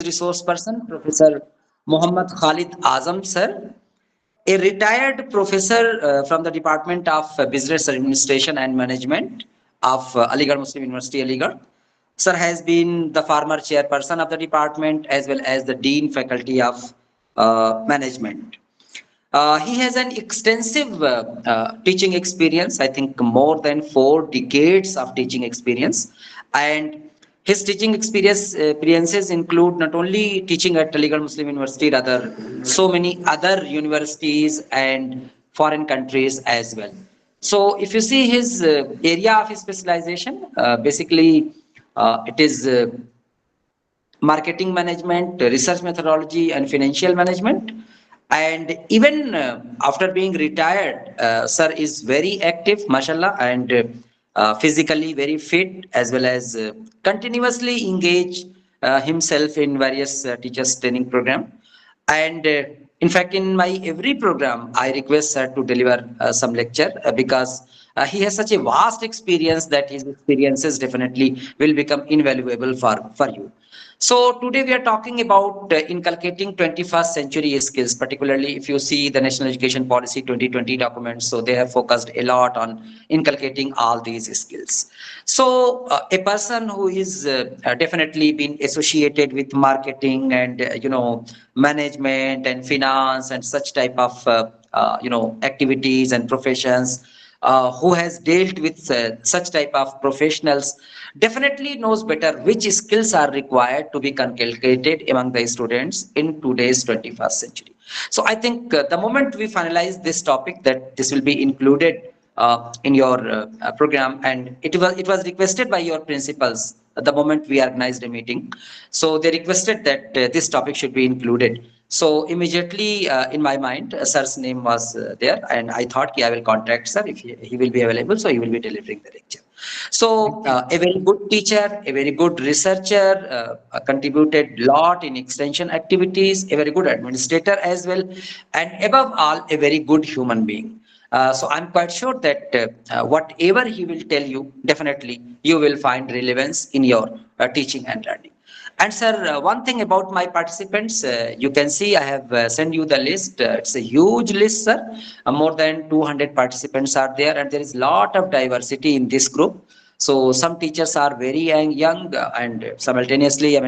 resource person, Professor Muhammad Khalid Azam, sir, a retired professor from the Department of Business Administration and Management of Aligarh Muslim University, Aligarh. Sir has been the former chairperson of the department as well as the dean faculty of management. He has an extensive teaching experience, I think more than 4 decades of teaching experience. And his teaching experiences include not only teaching at Aligarh Muslim University, rather so many other universities and foreign countries as well. So if you see his area of his specialization, basically it is marketing management, research methodology, and financial management. And even after being retired, sir is very active, mashallah, and physically very fit, as well as continuously engage himself in various teachers training program. And in fact, in my every program, I request sir to deliver some lecture because he has such a vast experience that his experiences definitely will become invaluable for you. So today we are talking about inculcating 21st century skills, particularly if you see the National Education Policy 2020 documents. So they have focused a lot on inculcating all these skills. So a person who is definitely been associated with marketing and management and finance and such type of activities and professions, who has dealt with such type of professionals definitely knows better which skills are required to be inculcated among the students in today's 21st century. So I think the moment we finalize this topic, that this will be included in your program, and it was requested by your principals the moment we organized a meeting. So they requested that this topic should be included. So immediately in my mind, sir's name was there, and I thought I will contact sir if he will be available. So he will be delivering the lecture. So a very good teacher, a very good researcher, contributed lot in extension activities, a very good administrator as well, and above all, a very good human being. So I'm quite sure that whatever he will tell you, definitely you will find relevance in your teaching and learning. And sir, one thing about my participants, you can see I have sent you the list. It's a huge list, sir. More than 200 participants are there, and there is lot of diversity in this group. So some teachers are very young, and simultaneously,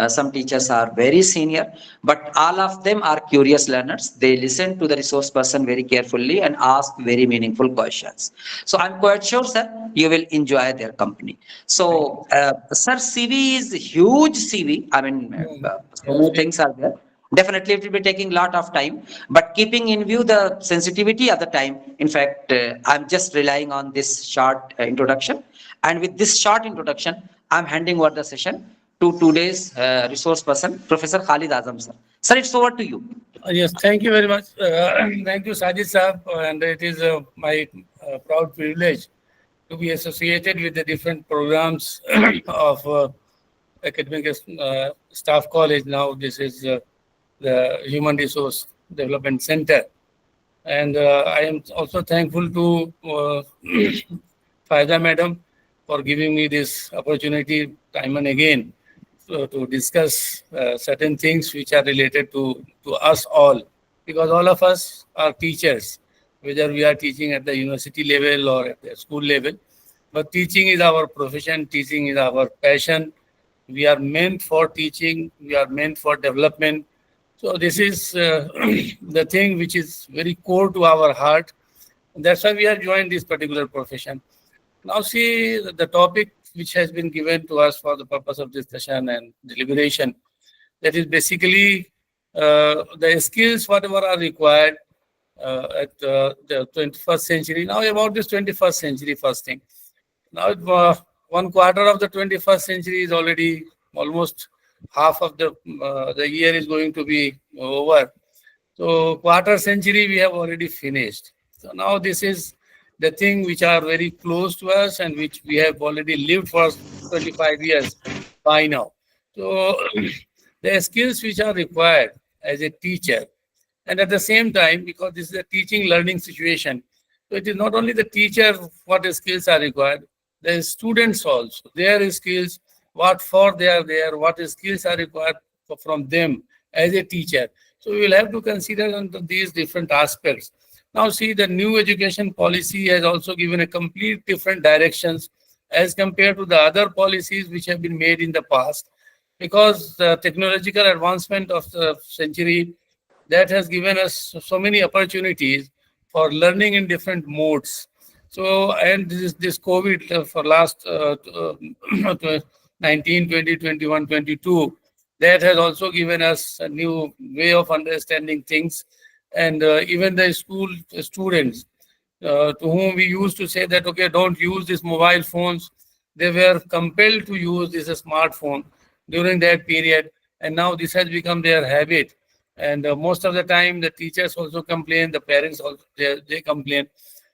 some teachers are very senior, but all of them are curious learners. They listen to the resource person very carefully and ask very meaningful questions. So I'm quite sure, sir, you will enjoy their company. So, sir, CV is huge CV. So Yes, many things are there. Definitely, it will be taking a lot of time, but keeping in view the sensitivity of the time, in fact, I'm just relying on this short introduction. And with this short introduction, I'm handing over the session to today's resource person, Professor Khalid Azam, sir. Sir, it's over to you. yes, thank you very much. Thank you, Sajid Saab, and it is my proud privilege to be associated with the different programs of academic staff college. Now this is the Human Resource Development Center. And I am also thankful to Faiza Madam for giving me this opportunity time and again to discuss certain things which are related to us all. Because all of us are teachers, whether we are teaching at the university level or at the school level. But teaching is our profession, teaching is our passion. We are meant for teaching, we are meant for development. So this is the thing which is very core to our heart. That's why we have joined this particular profession. Now see the topic which has been given to us for the purpose of discussion and deliberation. That is basically the skills whatever are required at the 21st century. Now about this 21st century first thing. Now 1/4 of the 21st century is already almost half of the year is going to be over. So quarter century we have already finished. So now this is the thing which are very close to us and which we have already lived for 25 years by now. So the skills which are required as a teacher, and at the same time, because this is a teaching learning situation, so it is not only the teacher what skills are required, the students also, their skills, what for they are there, what skills are required from them as a teacher. So we will have to consider under these different aspects. Now see, the new education policy has also given a complete different directions as compared to the other policies which have been made in the past, because the technological advancement of the century, that has given us so many opportunities for learning in different modes. So, and this COVID for last 19, 20, 21, 22, that has also given us a new way of understanding things. And even the school students, to whom we used to say that, okay, don't use these mobile phones, they were compelled to use this smartphone during that period. And now this has become their habit. And most of the time, the teachers also complain, the parents also, they complain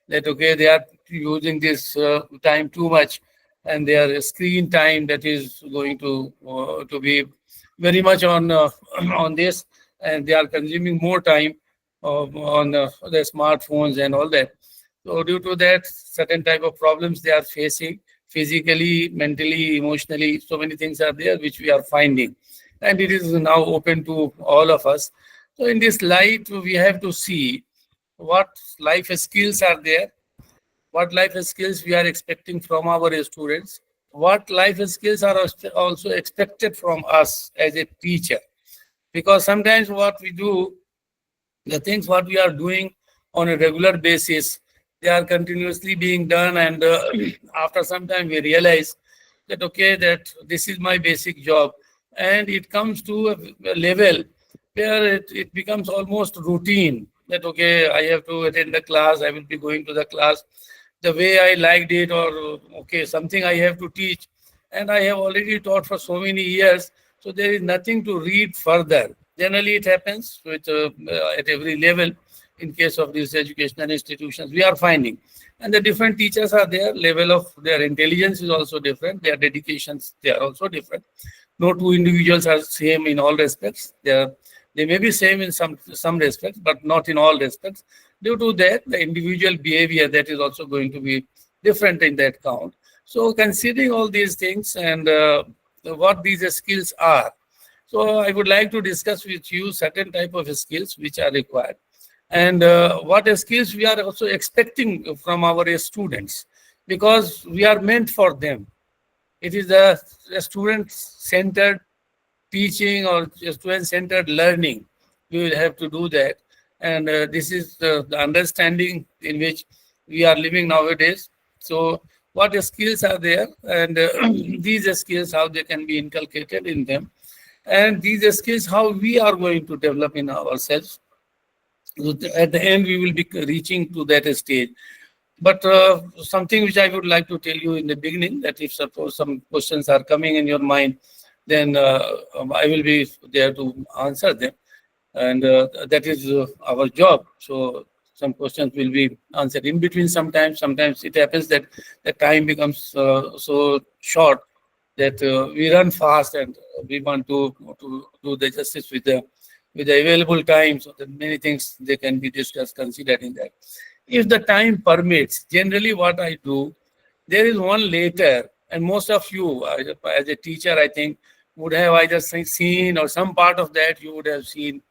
that, okay, they are using this time too much, and their screen time that is going to be very much on on this, and they are consuming more time on the smartphones and all that. So due to that, certain type of problems they are facing physically, mentally, emotionally. So many things are there which we are finding, and it is now open to all of us. So in this light, we have to see what life skills are there, what life skills we are expecting from our students, what life skills are also expected from us as a teacher. Because sometimes what we do, the things what we are doing on a regular basis, they are continuously being done, and after some time we realize that, okay, that this is my basic job, and it comes to a level where it becomes almost routine, that, okay, I have to attend the class, I will be going to the class the way I liked it, or okay, something I have to teach, and I have already taught for so many years, so there is nothing to read further. Generally, it happens with at every level. In case of these educational institutions, we are finding, and the different teachers are there. Level of their intelligence is also different. Their dedications, they are also different. No two individuals are same in all respects. They may be same in some respects, but not in all respects. Due to that, the individual behavior, that is also going to be different in that count. So considering all these things and what these skills are, so I would like to discuss with you certain type of skills which are required, and what skills we are also expecting from our students, because we are meant for them. It is a student-centered teaching or student-centered learning. We will have to do that, and this is the understanding in which we are living nowadays. So, what skills are there, and these skills, how they can be inculcated in them, and these skills, how we are going to develop in ourselves. So at the end, we will be reaching to that stage. But something which I would like to tell you in the beginning, that if suppose some questions are coming in your mind, then I will be there to answer them. And that is our job. So some questions will be answered in between sometimes. Sometimes it happens that the time becomes so short that we run fast, and we want to do the justice with the available time, so that many things they can be discussed, considered in that. If the time permits, generally what I do, there is one letter, and most of you, as a teacher, I think, would have either seen, or some part of that you would have seen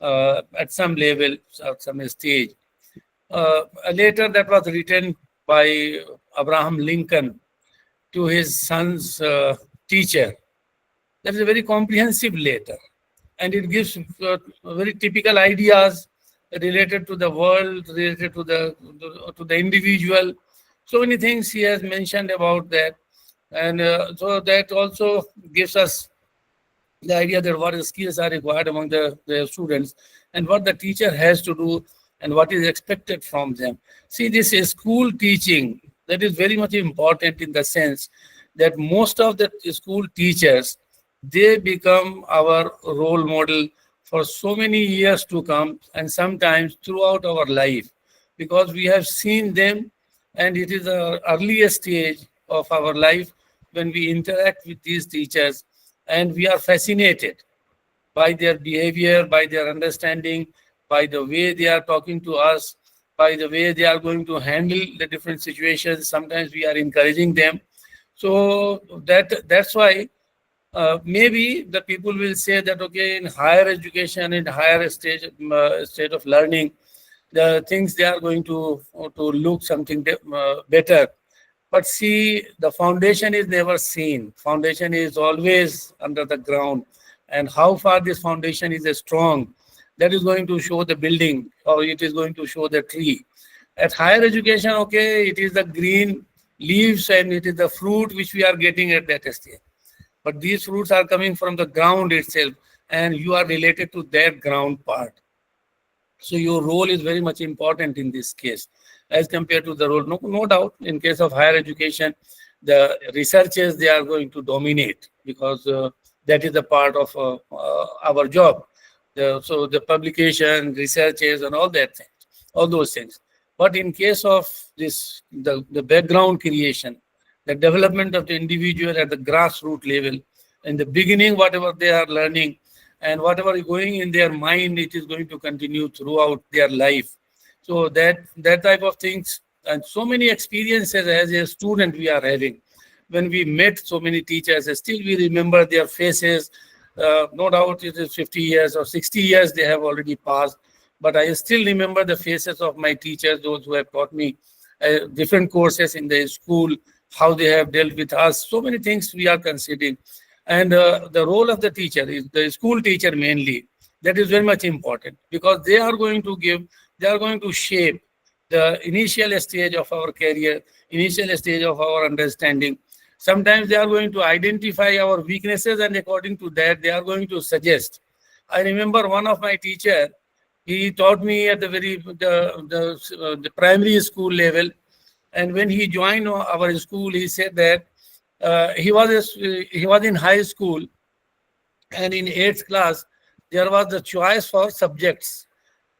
at some level, at some stage. A letter that was written by Abraham Lincoln to his son's teacher. That is a very comprehensive letter, and it gives very typical ideas related to the world, related to the individual. So many things he has mentioned about that, and so that also gives us the idea that what skills are required among the students, and what the teacher has to do, and what is expected from them. See, this is school teaching, that is very much important, in the sense that most of the school teachers, they become our role model for so many years to come, and sometimes throughout our life, because we have seen them, and it is the earliest stage of our life when we interact with these teachers, and we are fascinated by their behavior, by their understanding, by the way they are talking to us, by the way they are going to handle the different situations. Sometimes we are encouraging them. So that's why maybe the people will say that, okay, in higher education, in higher state of learning, the things they are going to look something better. But see, the foundation is never seen. Foundation is always under the ground. And how far this foundation is strong, that is going to show the building, or it is going to show the tree. At higher education, okay, it is the green leaves and it is the fruit which we are getting at that stage. But these fruits are coming from the ground itself, and you are related to that ground part. So your role is very much important in this case as compared to the role. No doubt, in case of higher education, the researchers, they are going to dominate because that is the part of our job. So the publication, researches, and all that things, all those things. But in case of this, the background creation, the development of the individual at the grassroots level, in the beginning, whatever they are learning, and whatever is going in their mind, it is going to continue throughout their life. So that type of things, and so many experiences as a student we are having. When we met so many teachers, still we remember their faces. No doubt it is 50 years or 60 years they have already passed, but I still remember the faces of my teachers, those who have taught me different courses in the school, how they have dealt with us. So many things we are considering. And the role of the teacher is the school teacher mainly. That is very much important because they are going to shape the initial stage of our career, initial stage of our understanding. Sometimes they are going to identify our weaknesses, and according to that, they are going to suggest. I remember one of my teacher, he taught me at the primary school level, and when he joined our school, he said that he was in high school, and in 8th class there was the choice for subjects.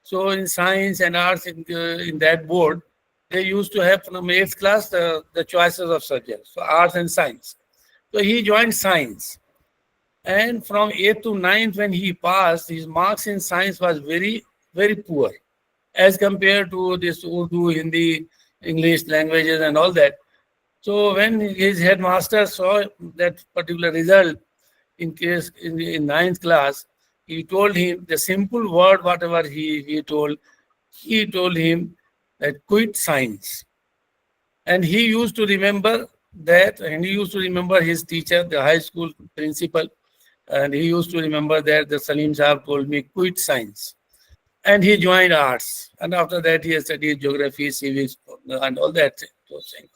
So in science and arts, in that board, they used to have from 8th class the choices of subjects, so arts and science. So he joined science, and from 8th to 9th, when he passed, his marks in science was very, very poor as compared to this Urdu, Hindi, English languages and all that. So when his headmaster saw that particular result in 9th class, he told him the simple word, whatever he told him that quit science. And he used to remember that, and he used to remember his teacher, the high school principal, and he used to remember that the Salim Sahab told me quit science. And he joined arts. And after that, he studied geography, civics, and all that, those things.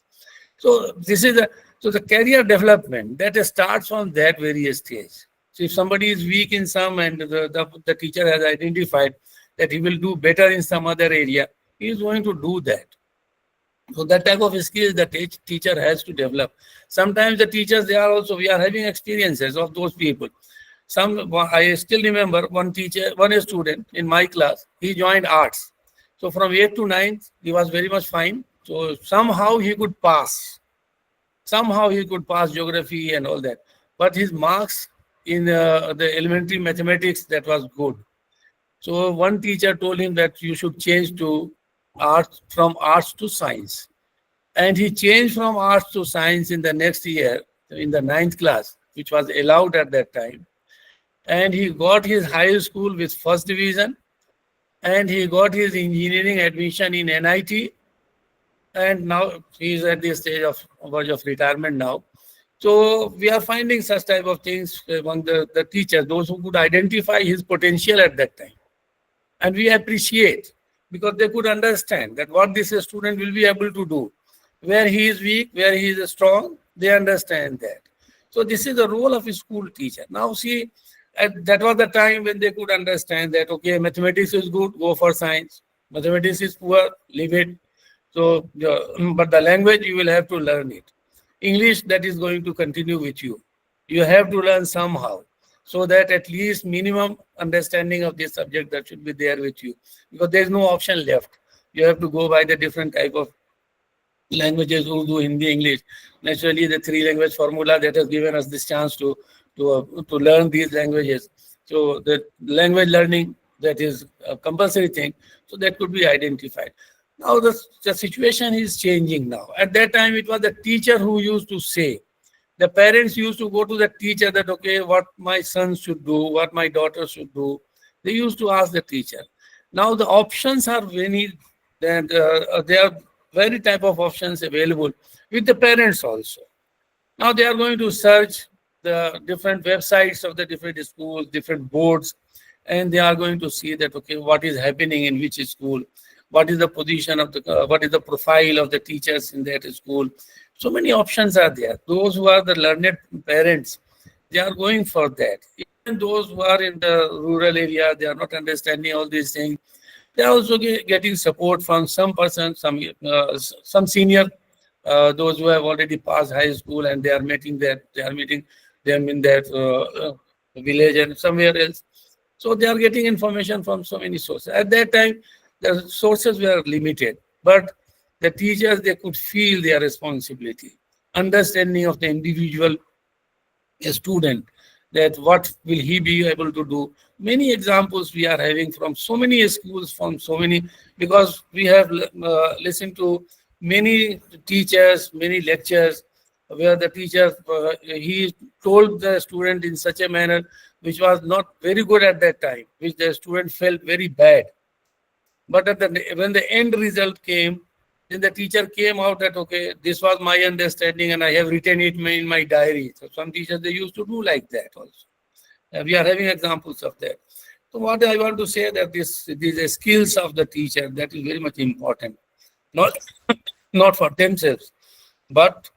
So this is the career development that starts on that very stage. So if somebody is weak in some, and the teacher has identified that he will do better in some other area, he is going to do that. So that type of skills the teacher has to develop. Sometimes the teachers, we are having experiences of those people. I still remember one student in my class, he joined arts. So from 8th to 9th, he was very much fine. So somehow he could pass. Somehow he could pass geography and all that. But his marks in the elementary mathematics, that was good. So one teacher told him that you should change to arts, from arts to science. And he changed from arts to science in the next year, in the 9th class, which was allowed at that time. And he got his high school with first division, and he got his engineering admission in NIT, and now he is at the stage of verge of retirement now. So we are finding such type of things among the teachers, those who could identify his potential at that time. And we appreciate, because they could understand that what this student will be able to do. Where he is weak, where he is strong, they understand that. So this is the role of a school teacher. Now see, that was the time when they could understand that, okay, mathematics is good, go for science. Mathematics is poor, leave it. So, but the language, you will have to learn it. English, that is going to continue with you. You have to learn somehow, so that at least minimum understanding of this subject that should be there with you, because there is no option left. You have to go by the different type of languages, Urdu, Hindi, English. Naturally, the 3 language formula that has given us this chance to learn these languages. So the language learning, that is a compulsory thing. So that could be identified. Now the situation is changing now. At that time, it was the teacher who used to say The parents used to go to the teacher that, okay, what my son should do, what my daughter should do. They used to ask the teacher. Now the options are many, and there are very type of options available with the parents also. Now they are going to search the different websites of the different schools, different boards, and they are going to see that, okay, what is happening in which school, what is the position of the, what is the profile of the teachers in that school. So many options are there. Those who are the learned parents, they are going for that. Even those who are in the rural area, they are not understanding all these things. They are also getting support from some person, some senior, those who have already passed high school and they are meeting them in that village and somewhere else. So they are getting information from so many sources. At that time, the sources were limited, but the teachers, they could feel their responsibility, understanding of the individual student, that what will he be able to do. Many examples we are having from so many schools, from so many, because we have listened to many teachers, many lectures where the teacher, he told the student in such a manner which was not very good at that time, which the student felt very bad. But when the end result came, then the teacher came out that, okay, this was my understanding and I have written it in my diary. So some teachers, they used to do like that also. We are having examples of that. So what I want to say that these skills of the teacher, that is very much important. Not, not for themselves, but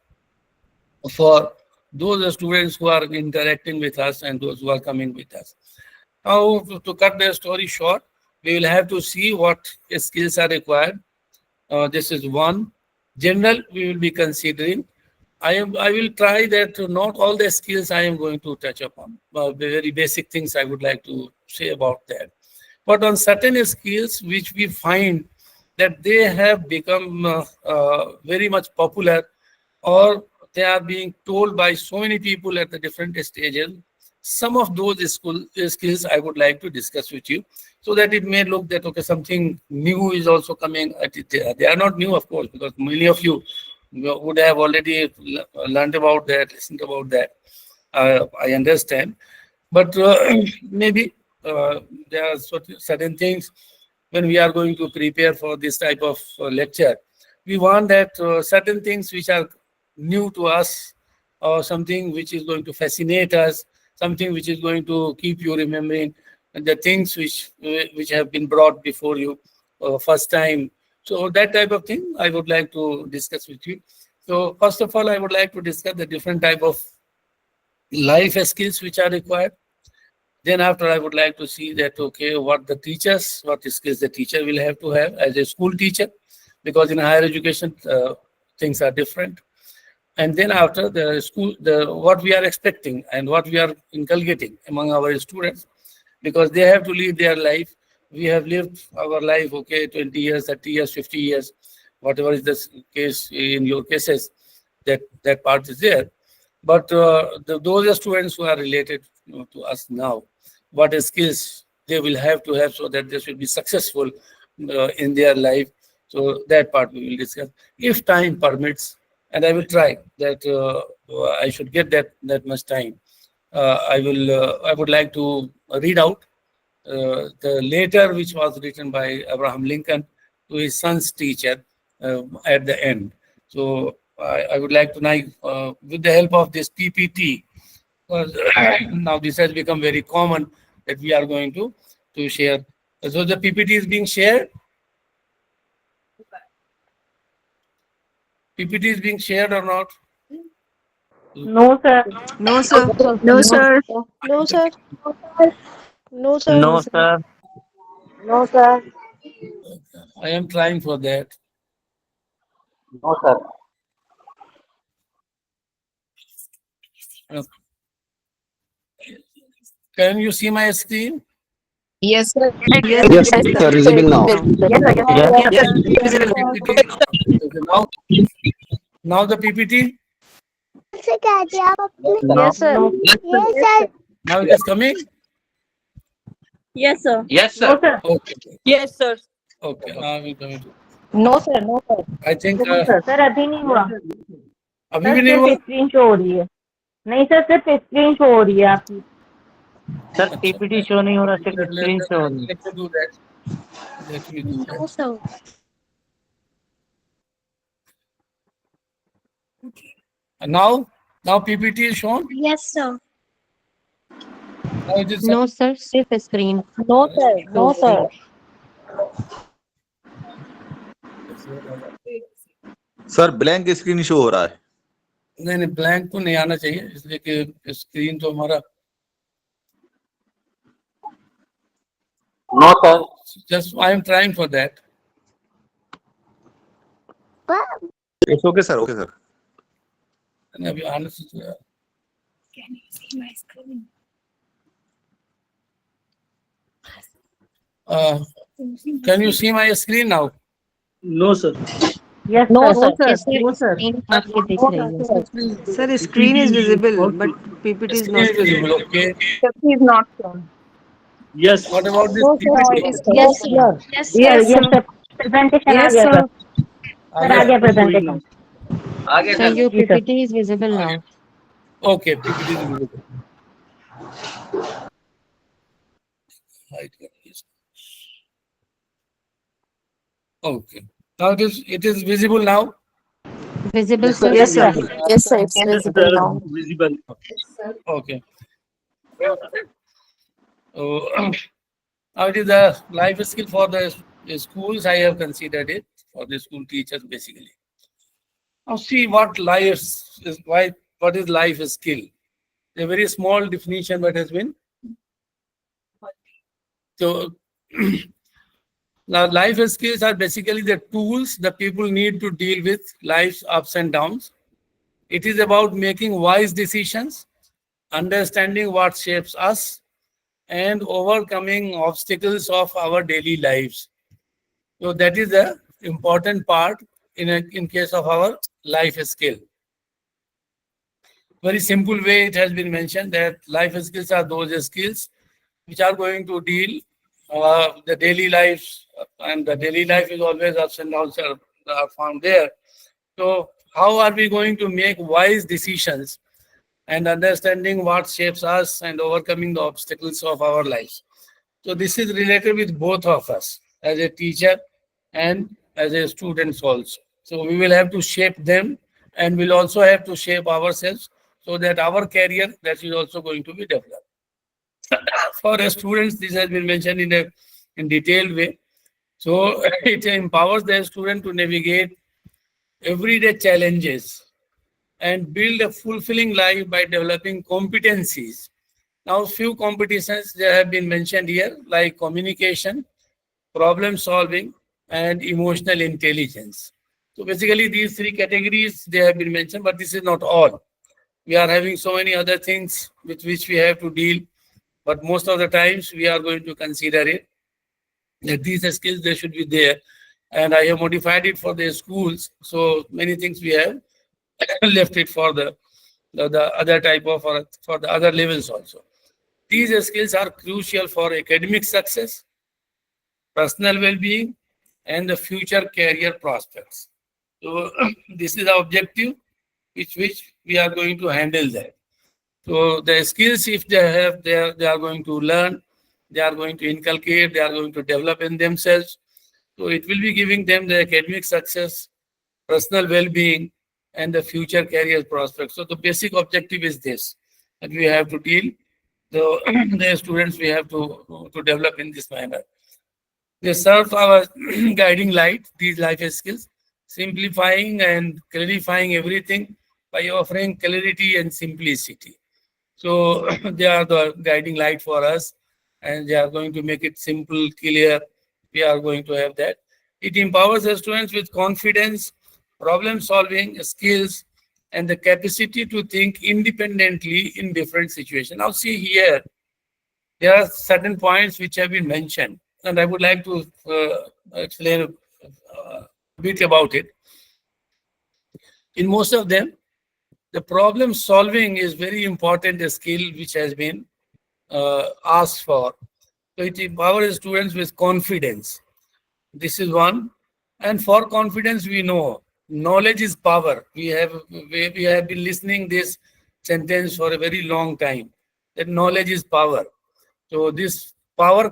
for those students who are interacting with us and those who are coming with us. Now, to cut the story short, we will have to see what skills are required. This is one. General, we will be considering. I will try that not all the skills I am going to touch upon. The very basic things I would like to say about that. But on certain skills which we find that they have become very much popular, or they are being told by so many people at the different stages, some of those skills I would like to discuss with you, so that it may look that, okay, something new is also coming. They are not new, of course, because many of you would have already learned about that, listened about that. I understand. But maybe there are certain things when we are going to prepare for this type of lecture. We want that certain things which are new to us, or something which is going to fascinate us, something which is going to keep you remembering the things which have been brought before you first time. So that type of thing I would like to discuss with you. So first of all, I would like to discuss the different type of life skills which are required. Then after, I would like to see that, okay, what skills the teacher will have to have as a school teacher, because in higher education, things are different. And then after, the school, what we are expecting and what we are inculcating among our students, because they have to live their life. We have lived our life, okay, 20 years, 30 years, 50 years, whatever is the case in your cases, that part is there. But those students who are related to us now, what skills they will have to have so that they should be successful in their life. So that part we will discuss if time permits, and I will try that I should get that much time. I would like to read out the letter which was written by Abraham Lincoln to his son's teacher at the end. So I would like to now, with the help of this PPT, because now this has become very common that we are going to share. So the PPT is being shared. PPT is being shared or not? No, sir. No, sir. No, sir. No, sir. No, sir. No, sir. No, sir. I am trying for that. No, sir. Can you see my screen? Yes, sir. Yes, Yes, sir. sir. Visible now. Yes, sir. Yeah. Yes, Okay, visible. PPT. Okay, now the PPT. Now. Yes, sir. No. Yes, sir. Now it is coming. Yes, sir. Yes, No, sir. sir. Okay. Yes, sir. Okay. Now we coming to. No, sir. No, sir. I think sir अभी नहीं हुआ अभी sir भी नहीं सिर्फ हुआ. Screen show हो रही है नहीं सर, सिर्फ स्क्रीन शो हो रही है आपकी। सर पीपीटी शो नहीं हो रहा, सिर्फ स्क्रीन शो हो रही है। Let me do that. Let me do No, that. sir. And now PPT is shown. Yes, sir. Now it is No, sir. Safe screen. No sir, no sir. Sir blank screen show हो रहा है। नहीं blank तो नहीं आना चाहिए, इसलिए कि स्क्रीन तो हमारा no sir. Just I am trying for that. It's okay sir, okay sir. अभी आने से Can you see my screen? can you see my screen now? No sir. Yes No, sir. sir. No sir. Screen आपकी दिख रही है। Sir, screen is visible, but PPT is Screen not is visible. Okay. PPT is not shown. Yes. What about this No, sir. PPT? It is yes closed. Sir. Yes, yes sir. Sir, presentation आ Yes, गया sir. sir. Sir आ गया presentation. आगे Sir, your जी sir. PPT is visible now. Okay, PPT is visible. Right, yes. Okay. Now it is visible now. Visible, sir. Yes sir. Yes, sir. It's visible now. Visible. Okay. So now it is a life skill for the schools. I have considered it for the school teachers basically. Now see what life is. What is life skill? A very small definition that has been. So now life skills are basically the tools the people need to deal with life's ups and downs. It is about making wise decisions, understanding what shapes us, and overcoming obstacles of our daily lives. So that is the important part in case of our life skill. Very simple way it has been mentioned that life skills are those skills which are going to deal the daily lives, and the daily life is always ups and downs are found there. So how are we going to make wise decisions and understanding what shapes us and overcoming the obstacles of our lives? So this is related with both of us as a teacher and as a students also. So we will have to shape them, and we'll also have to shape ourselves so that our career that is also going to be developed. For the students, this has been mentioned in detailed way. So it empowers the student to navigate everyday challenges and build a fulfilling life by developing competencies. Now, few competitions that have been mentioned here, like communication, problem solving, and emotional intelligence. So basically, these three categories they have been mentioned, but this is not all. We are having so many other things with which we have to deal, but most of the times we are going to consider it that these skills they should be there, and I have modified it for the schools. So many things we have left it for the other type of for the other levels also. These skills are crucial for academic success, personal well-being, and the future career prospects. So this is the objective which we are going to handle that. So the skills, if they have, they are going to learn, they are going to inculcate, they are going to develop in themselves. So it will be giving them the academic success, personal well-being, and the future career prospects. So the basic objective is this, that we have to deal the students we have to develop in this manner. They serve our guiding light, these life skills, simplifying and clarifying everything by offering clarity and simplicity. So they are the guiding light for us, and they are going to make it simple, clear. We are going to have that. It empowers the students with confidence, problem solving skills, and the capacity to think independently in different situations. Now see here, there are certain points which have been mentioned, and I would like to explain a bit about it. In most of them, the problem solving is very important skill which has been asked for. So it empowers students with confidence. This is one. And for confidence, we know knowledge is power. We have been listening this sentence for a very long time, that knowledge is power. So this power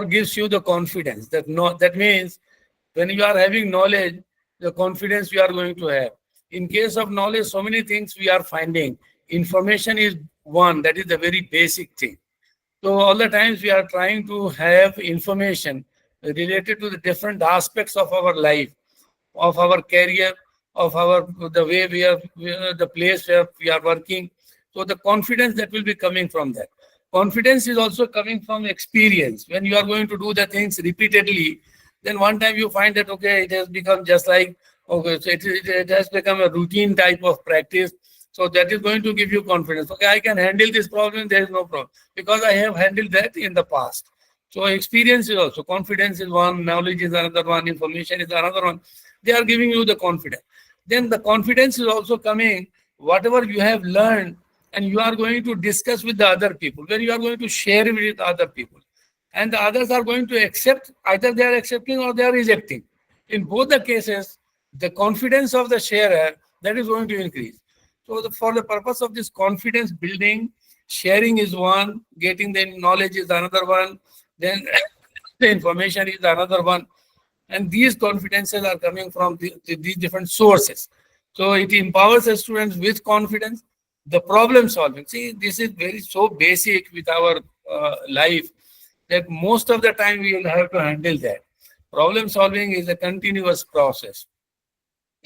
gives you the confidence. That means when you are having knowledge, the confidence you are going to have. In case of knowledge, so many things we are finding. Information is one, that is the very basic thing. So all the times we are trying to have information related to the different aspects of our life, of our career, of the way the place where we are working. So the confidence that will be coming from that. Confidence is also coming from experience. When you are going to do the things repeatedly, then one time you find that, okay, it has become just like, okay, so it has become a routine type of practice. So that is going to give you confidence. Okay, I can handle this problem, there is no problem, because I have handled that in the past. So experience is also, confidence is one, knowledge is another one, information is another one. They are giving you the confidence. Then the confidence is also coming, whatever you have learned, and you are going to discuss with the other people, where you are going to share with other people. And the others are going to accept, either they are accepting or they are rejecting. In both the cases, the confidence of the sharer, that is going to increase. So for the purpose of this confidence building, sharing is one, getting the knowledge is another one, then the information is another one. And these confidences are coming from these different sources. So it empowers the students with confidence. The problem solving, see, this is very so basic with our life, that most of the time we will have to handle that. Problem solving is a continuous process.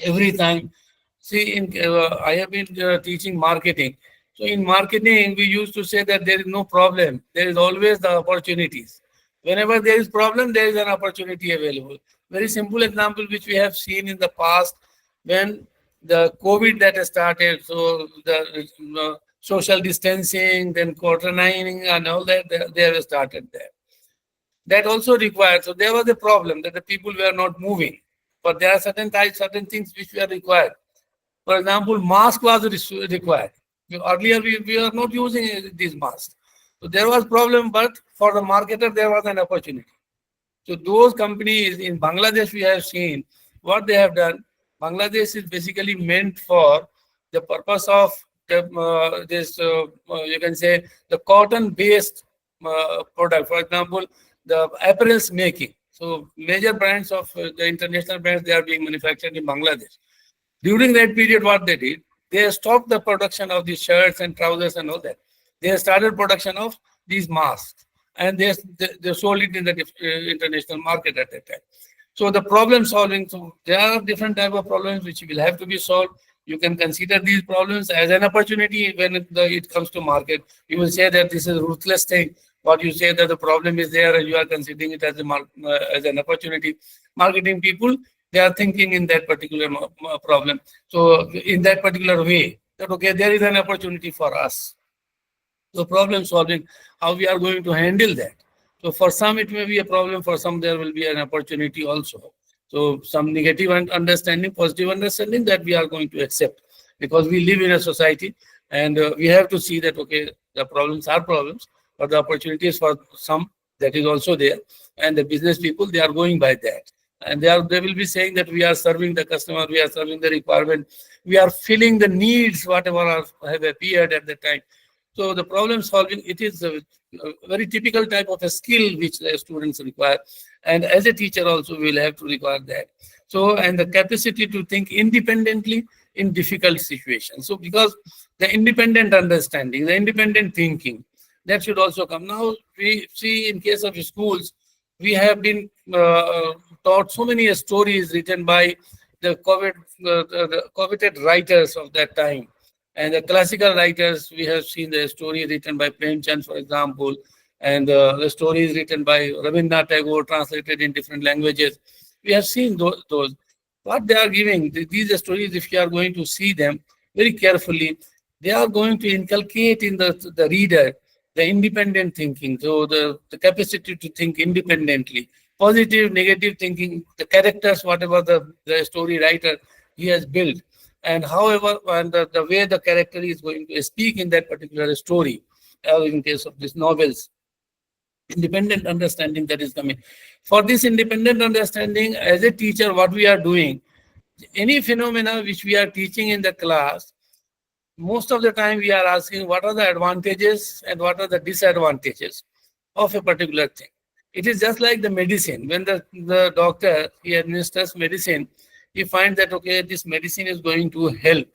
Every time, see, I have been teaching marketing. So in marketing, we used to say that there is no problem. There is always the opportunities. Whenever there is problem, there is an opportunity available. Very simple example which we have seen in the past, when the COVID that has started, so the social distancing, then quarantining and all that, they have started there. That also required, so there was a problem that the people were not moving. But there are certain things which were required. For example, mask was required. Earlier, we are not using these masks. So there was problem, but for the marketer, there was an opportunity. So those companies in Bangladesh, we have seen what they have done. Bangladesh is basically meant for the purpose of you can say, the cotton-based product. For example, the apparels making. So major brands of the international brands, they are being manufactured in Bangladesh. During that period, what they did, they stopped the production of these shirts and trousers and all that. They started production of these masks, and they sold it in the international market at that time. So the problem solving, so there are different type of problems which will have to be solved. You can consider these problems as an opportunity when it comes to market. You will say that this is a ruthless thing. What you say that the problem is there and you are considering it as an opportunity. Marketing people, they are thinking in that particular problem. So in that particular way, that okay, there is an opportunity for us. So problem solving, how we are going to handle that. So for some it may be a problem, for some there will be an opportunity also. So some negative understanding, positive understanding, that we are going to accept, because we live in a society and we have to see that, okay, the problems are problems, but the opportunities for some, that is also there. And the business people, they are going by that. And they will be saying that we are serving the customer, we are serving the requirement, we are filling the needs, whatever have appeared at the time. So the problem solving, it is a very typical type of a skill which the students require. And as a teacher also, we will have to require that. So, and the capacity to think independently in difficult situations. So because the independent understanding, the independent thinking, that should also come. Now, we see in case of schools, we have been taught so many stories written by the coveted writers of that time. And the classical writers, we have seen the story written by Premchand, for example, and the stories written by Rabindranath Tagore, translated in different languages. We have seen those. What they are giving, these stories, if you are going to see them very carefully, they are going to inculcate in the reader the independent thinking, so the capacity to think independently, positive, negative thinking, the characters, whatever the story writer he has built, and however, and the way the character is going to speak in that particular story, in case of these novels, independent understanding that is coming. For this independent understanding, as a teacher, what we are doing, any phenomena which we are teaching in the class, most of the time we are asking what are the advantages and what are the disadvantages of a particular thing. It is just like the medicine. When the doctor, he administers medicine, he finds that, okay, this medicine is going to help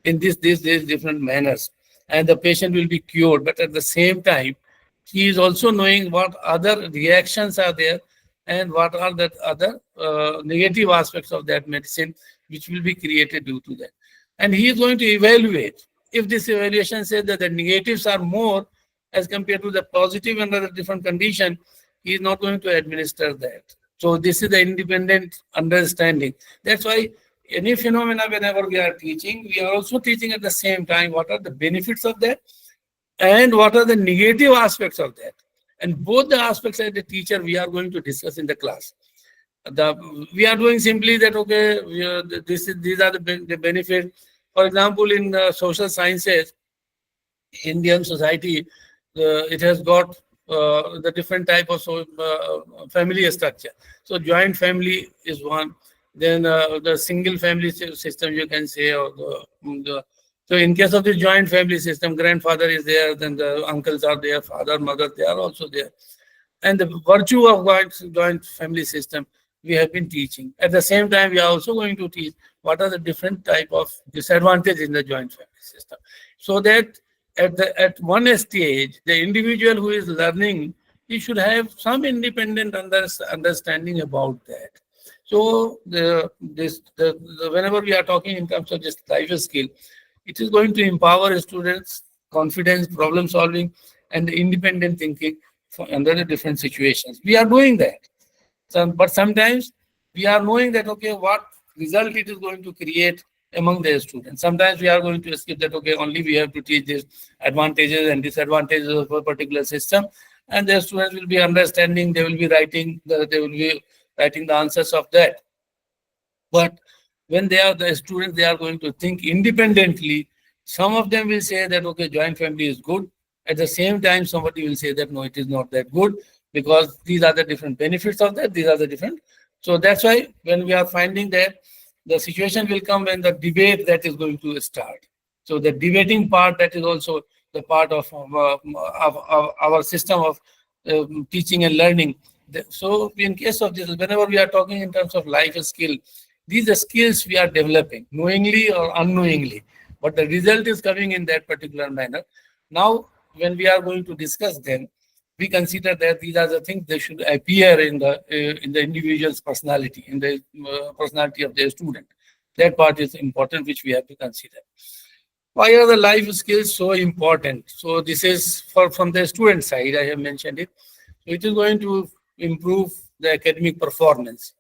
in these different manners, and the patient will be cured. But at the same time, he is also knowing what other reactions are there and what are the other negative aspects of that medicine which will be created due to that. And he is going to evaluate. If this evaluation says that the negatives are more as compared to the positive under the different condition, he is not going to administer that. So this is the independent understanding. That's why any phenomena, whenever we are teaching, we are also teaching at the same time what are the benefits of that and what are the negative aspects of that. And both the aspects as a teacher we are going to discuss in the class. We are doing simply that, okay, these are the benefits. For example, in social sciences, Indian society, it has got the different type of family structure. So joint family is one. Then the single family system, you can say, or so in case of the joint family system, grandfather is there, then the uncles are there, father, mother, they are also there. And the virtue of joint family system, we have been teaching. At the same time, we are also going to teach what are the different type of disadvantages in the joint family system. So that at one stage, the individual who is learning, he should have some independent understanding about that. So whenever we are talking in terms of this life skill, it is going to empower students' confidence, problem solving, and independent thinking under the different situations. We are doing that. But sometimes we are knowing that, okay, what result it is going to create among the students. Sometimes we are going to skip that, okay, only we have to teach these advantages and disadvantages of a particular system, and the students will be understanding, they will be writing the answers of that. But when they are the students, they are going to think independently. Some of them will say that, okay, joint family is good. At the same time, somebody will say that, no, it is not that good, because these are the different benefits of that. These are the different. So that's why when we are finding that, the situation will come when the debate that is going to start. So the debating part, that is also the part of our system of teaching and learning. So in case of this, whenever we are talking in terms of life skill, these are skills we are developing, knowingly or unknowingly, but the result is coming in that particular manner. Now, when we are going to discuss them, we consider that these are the things that should appear in the individual's personality, in the personality of the student. That part is important, which we have to consider. Why are the life skills so important? So this is from the student side, I have mentioned it. So it is going to improve the academic performance,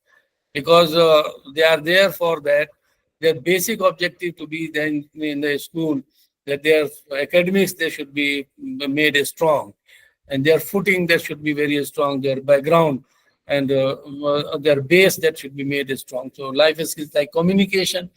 because they are there for that. Their basic objective to be then in the school, that their academics, they should be made strong, and their footing, that should be very strong, their background and their base, that should be made strong. So life skills like communication,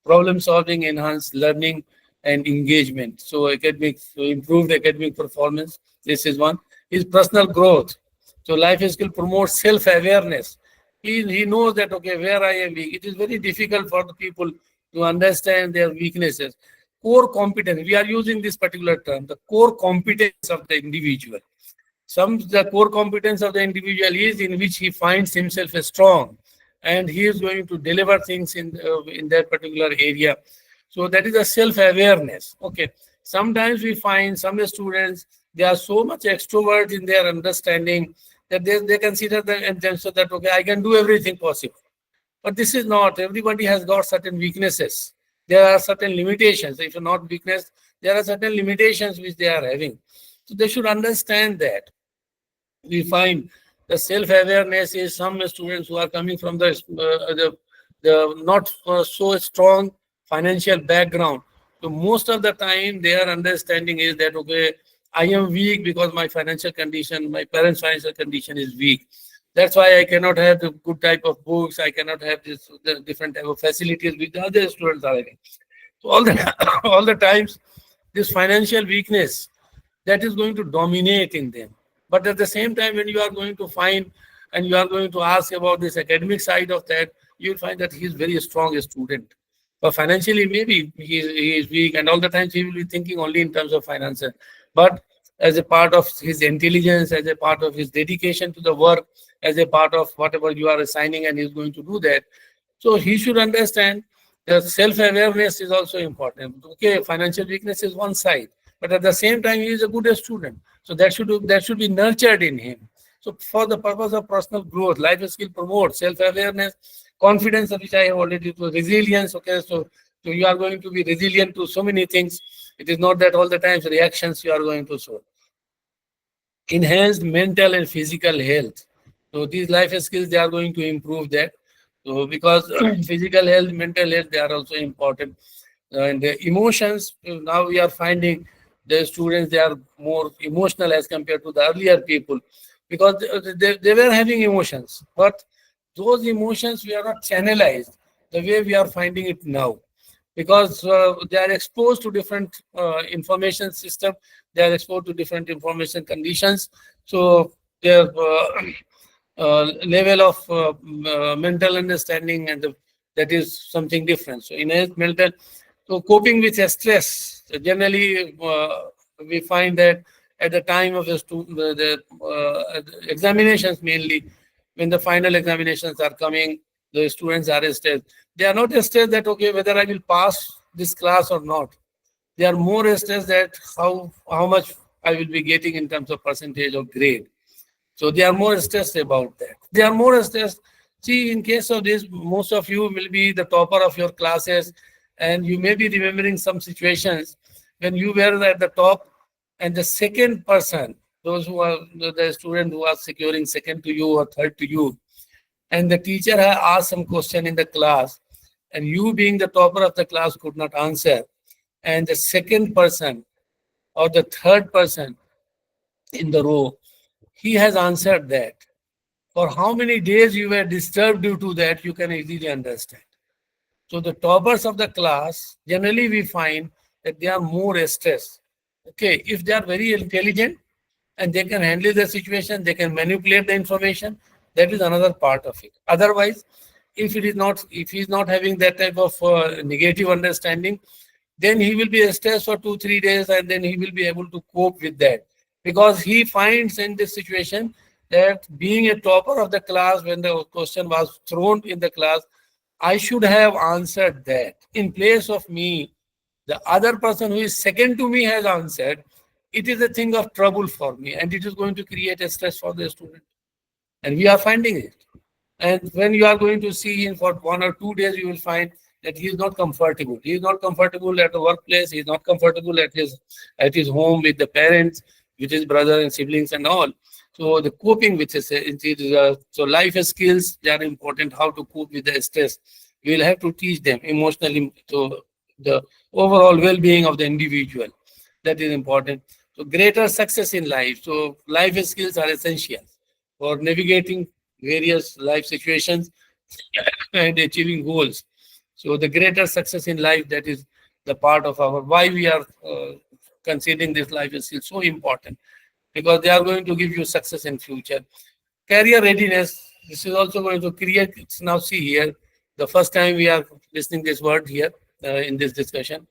problem solving, enhanced learning and engagement. So academics, so improved academic performance, this is one. Is personal growth. So life skill promotes self-awareness. He knows that, okay, where I am weak. It is very difficult for the people to understand their weaknesses. Core competence, we are using this particular term, the core competence of the individual. The core competence of the individual is in which he finds himself strong, and he is going to deliver things in that particular area. So that is a self-awareness. Okay. Sometimes we find some students, they are so much extrovert in their understanding that they consider themselves that, okay, I can do everything possible. But this is not. Everybody has got certain weaknesses. There are certain limitations. If not weakness, there are certain limitations which they are having. So they should understand that. We find the self-awareness is some students who are coming from the not so strong financial background. So most of the time their understanding is that, okay, I am weak because my financial condition, my parents' financial condition is weak. That's why I cannot have the good type of books. I cannot have the different type of facilities which the other students are having. So all the times, this financial weakness, that is going to dominate in them. But at the same time, when you are going to find and you are going to ask about this academic side of that, you will find that he is very strong student. But financially, maybe he is weak, and all the times he will be thinking only in terms of finances. But as a part of his intelligence, as a part of his dedication to the work, as a part of whatever you are assigning, and he's going to do that. So he should understand that self-awareness is also important. Okay, financial weakness is one side, but at the same time, he is a good student. So that should be nurtured in him. So for the purpose of personal growth, life skill promotes self-awareness, confidence, which I have already told, resilience. Okay, so you are going to be resilient to so many things. It is not that all the times reactions you are going to show. Enhanced mental and physical health. So these life skills, they are going to improve that. So because physical health, mental health, they are also important. And the emotions, now we are finding the students, they are more emotional as compared to the earlier people, because they were having emotions, but those emotions we are not channelized the way we are finding it now, because they are exposed to different information system, they are exposed to different information conditions, so their level of mental understanding and that is something different. So in a mental, so coping with stress, generally we find that at the time of the examinations, mainly when the final examinations are coming, the students are stressed. They are not stressed that okay whether I will pass this class or not. They are more stressed that how much I will be getting in terms of percentage or grade. So they are more stressed about that. They are more stressed. See, in case of this, most of you will be the topper of your classes, and you may be remembering some situations when you were at the top, and the second person, those who are the student who are securing second to you or third to you, and the teacher has asked some question in the class, and you being the topper of the class could not answer, and the second person or the third person in the row, he has answered that. For how many days you were disturbed due to that, you can easily understand. So the toppers of the class, generally we find that they are more stressed. Okay, if they are very intelligent and they can handle the situation, they can manipulate the information, that is another part of it. Otherwise, if he is not having that type of negative understanding, then he will be stressed for 2-3 days, and then he will be able to cope with that, because he finds in this situation that being a topper of the class, when the question was thrown in the class, I should have answered that. In place of me, the other person who is second to me has answered. It is a thing of trouble for me, and it is going to create a stress for the student. And we are finding it. And when you are going to see him for 1 or 2 days, you will find that he is not comfortable. He is not comfortable at the workplace. He is not comfortable at his home with the parents, with his brother and siblings and all. So the coping with so life skills, they are important. How to cope with the stress. We will have to teach them emotionally. So the overall well-being of the individual, that is important. So greater success in life. So life skills are essential for navigating various life situations and achieving goals. So the greater success in life, that is the part of our why we are considering this life skills so important, because they are going to give you success in future. Career readiness, this is also going to create, now see here, the first time we are listening this word here in this discussion.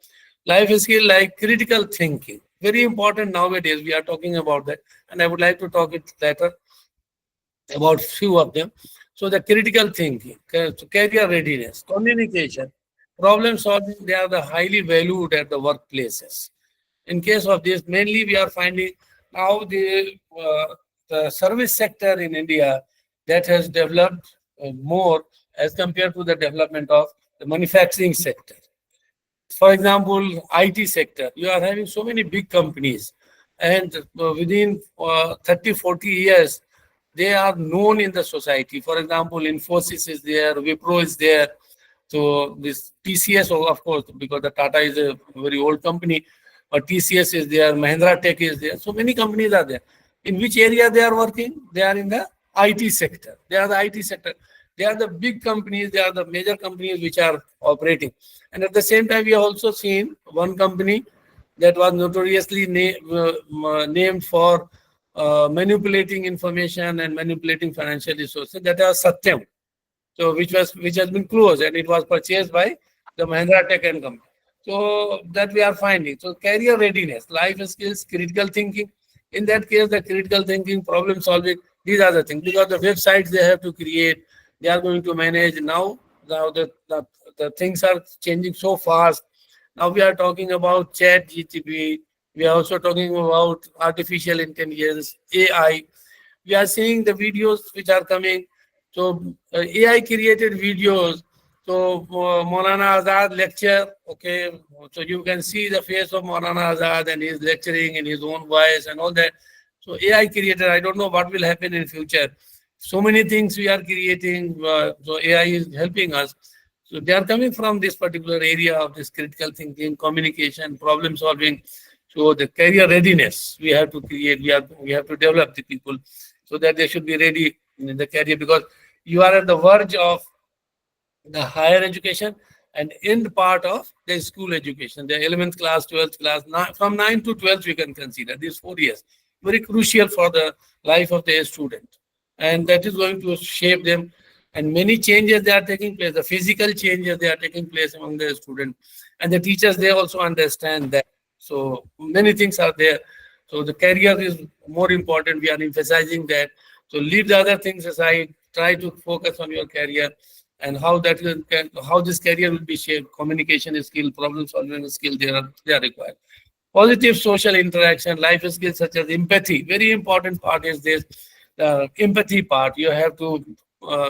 Life skill like critical thinking, very important nowadays. We are talking about that, and I would like to talk it later about few of them. So the critical thinking, career readiness, communication, problem solving, they are the highly valued at the workplaces. In case of this, mainly we are finding now the service sector in India that has developed more as compared to the development of the manufacturing sector. For example, IT sector, you are having so many big companies, and within 30, 40 years, they are known in the society. For example, Infosys is there, Wipro is there. So this TCS, of course, because the Tata is a very old company, but TCS is there, Mahindra Tech is there. So many companies are there. In which area they are working? They are in the IT sector. They are the IT sector. They are the big companies. They are the major companies which are operating. And at the same time, we have also seen one company that was notoriously named for manipulating information and manipulating financial resources. That is Satyam. So which has been closed, and it was purchased by the Mahindra Tech and Company. So that we are finding. So career readiness, life skills, critical thinking. In that case, the critical thinking, problem solving, these are the things. Because the websites they have to create, they are going to manage. Now the things are changing so fast. Now we are talking about chat GTP. We are also talking about artificial intelligence, AI. We are seeing the videos which are coming. So AI created videos. So Maulana Azad lecture, okay. So you can see the face of Maulana Azad and he's lecturing in his own voice and all that. So AI created. I don't know what will happen in future. So many things we are creating. So AI is helping us. So they are coming from this particular area of this critical thinking, communication, problem solving. So the career readiness we have to create. We have to develop the people so that they should be ready in the career, because you are at the verge of the higher education and end part of the school education, the 11th class, 12th class, from 9 to 12 we can consider these 4 years, very crucial for the life of the student. And that is going to shape them. And many changes they are taking place, the physical changes they are taking place among the students. And the teachers, they also understand that. So many things are there. So the career is more important. We are emphasizing that. So leave the other things aside, try to focus on your career and how how this career will be shaped. Communication skill, problem solving skill, they are required. Positive social interaction, life skills such as empathy. Very important part is this empathy part. You have to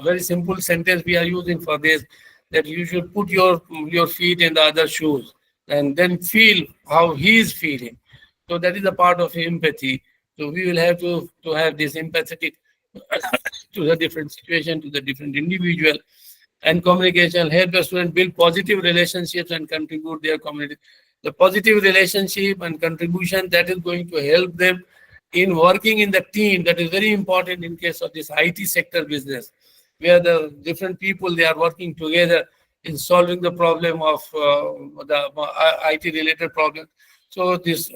very simple sentence we are using for this, that you should put your feet in the other shoes and then feel how he is feeling. So that is a part of empathy. So we will have to have this empathetic to the different situation, to the different individual. And communication help the student build positive relationships and contribute their community. The positive relationship and contribution, that is going to help them in working in the team. That is very important in case of this IT sector business, where the different people, they are working together in solving the problem of the IT related problem. So this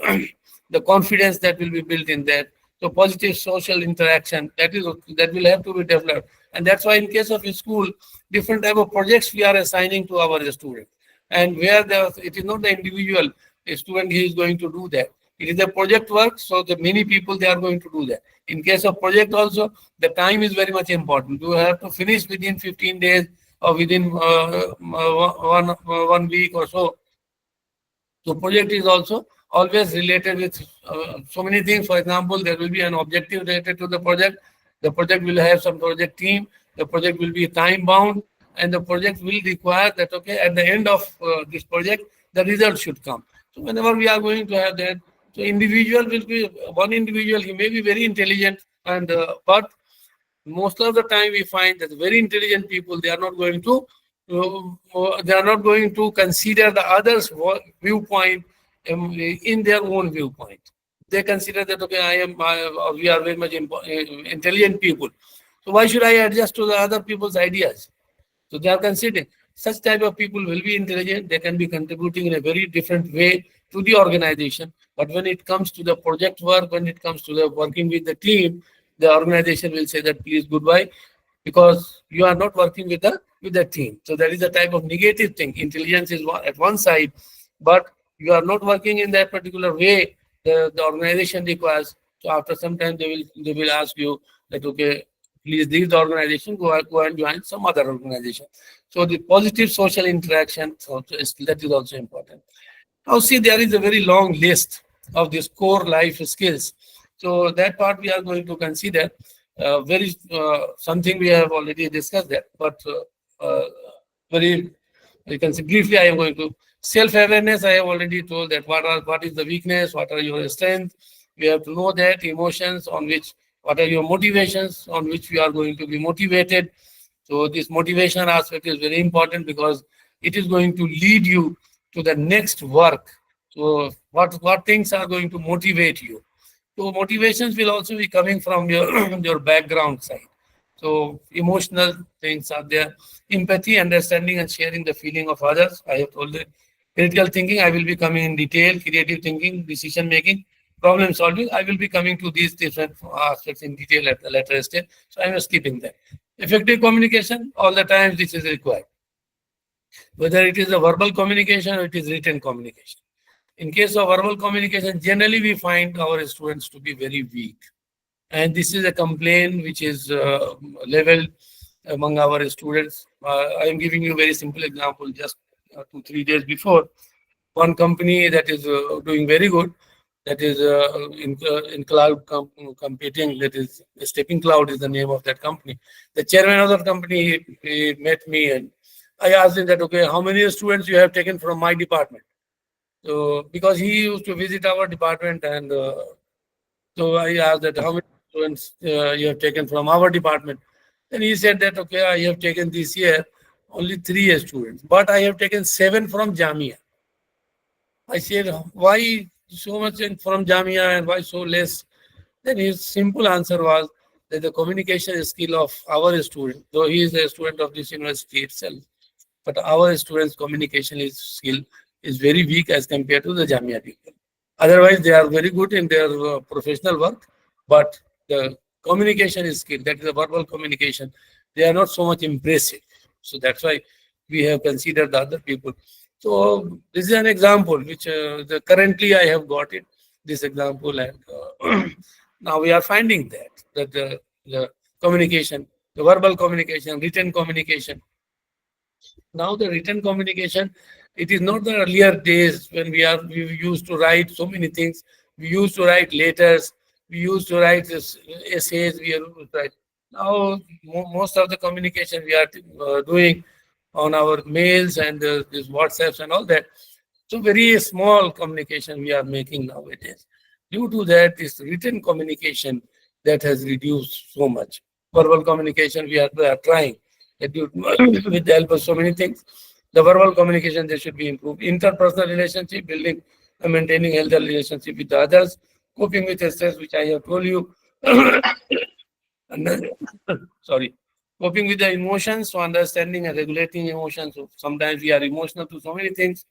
the confidence that will be built in that. So positive social interaction, that will have to be developed. And that's why in case of a school, different type of projects we are assigning to our students. And where it is not the individual student he is going to do that. It is a project work, so the many people, they are going to do that. In case of project also, the time is very much important. You have to finish within 15 days or within 1 week or so. So project is also always related with so many things. For example, there will be an objective related to the project. The project will have some project team. The project will be time bound, and the project will require that, okay, at the end of this project, the result should come. So whenever we are going to have that, so individual will be one individual. He may be very intelligent, and but most of the time we find that very intelligent people, they are not going to consider the others viewpoint in their own viewpoint. They consider that, okay, we are very much intelligent people, so why should I adjust to the other people's ideas? So they are considering such type of people will be intelligent. They can be contributing in a very different way to the organization. But when it comes to the project work, when it comes to the working with the team, the organization will say that please goodbye, because you are not working with the team. So that is a type of negative thing. Intelligence is at one side, but you are not working in that particular way the organization requires. So after some time they will ask you that, okay, please leave the organization, go and join some other organization. So the positive social interaction, so that is also important. Now see, there is a very long list of these core life skills. So that part we are going to consider. Something we have already discussed that, but very, you can see briefly, I am going to self-awareness. I have already told that what is the weakness, what are your strengths. We have to know that emotions on which, what are your motivations on which we are going to be motivated. So this motivation aspect is very important because it is going to lead you to the next work. So what things are going to motivate you? So motivations will also be coming from your background side. So emotional things are there. Empathy, understanding and sharing the feeling of others. I have told you. Critical thinking, I will be coming in detail. Creative thinking, decision making, problem solving, I will be coming to these different aspects in detail at the later stage. So I am skipping that. Effective communication, all the time this is required. whether it is a verbal communication or it is written communication. In case of verbal communication, generally we find our students to be very weak. And this is a complaint which is leveled among our students. I am giving you a very simple example. Just 2-3 days before, one company that is doing very good, that is in cloud computing, that is Stepping Cloud is the name of that company. The chairman of that company, he met me and I asked him that, okay, how many students you have taken from my department? So because he used to visit our department, and so I asked that how many students you have taken from our department. Then he said that, okay, I have taken this year only 3 students, but I have taken 7 from Jamia. I said, why so much from Jamia and why so less? Then his simple answer was that the communication skill of our student, though he is a student of this university itself, but our students' communication skill is very weak as compared to the Jamia people. Otherwise, they are very good in their professional work, but the communication skill, that is the verbal communication, they are not so much impressive. So that's why we have considered the other people. So this is an example which currently I have got it, this example, and now we are finding that the communication, the verbal communication, written communication. Now the written communication, it is not the earlier days when we used to write so many things. We used to write letters, we used to write essays, we are write. Now most of the communication we are doing on our mails and these WhatsApps and all that. So very small communication we are making nowadays. Due to that, this written communication that has reduced so much. Verbal communication we are trying with the help of so many things. The verbal communication, they should be improved. Interpersonal relationship, building and maintaining healthy relationship with others, coping with stress, which I have told you. And then, sorry, coping with the emotions, so understanding and regulating emotions. So sometimes we are emotional to so many things.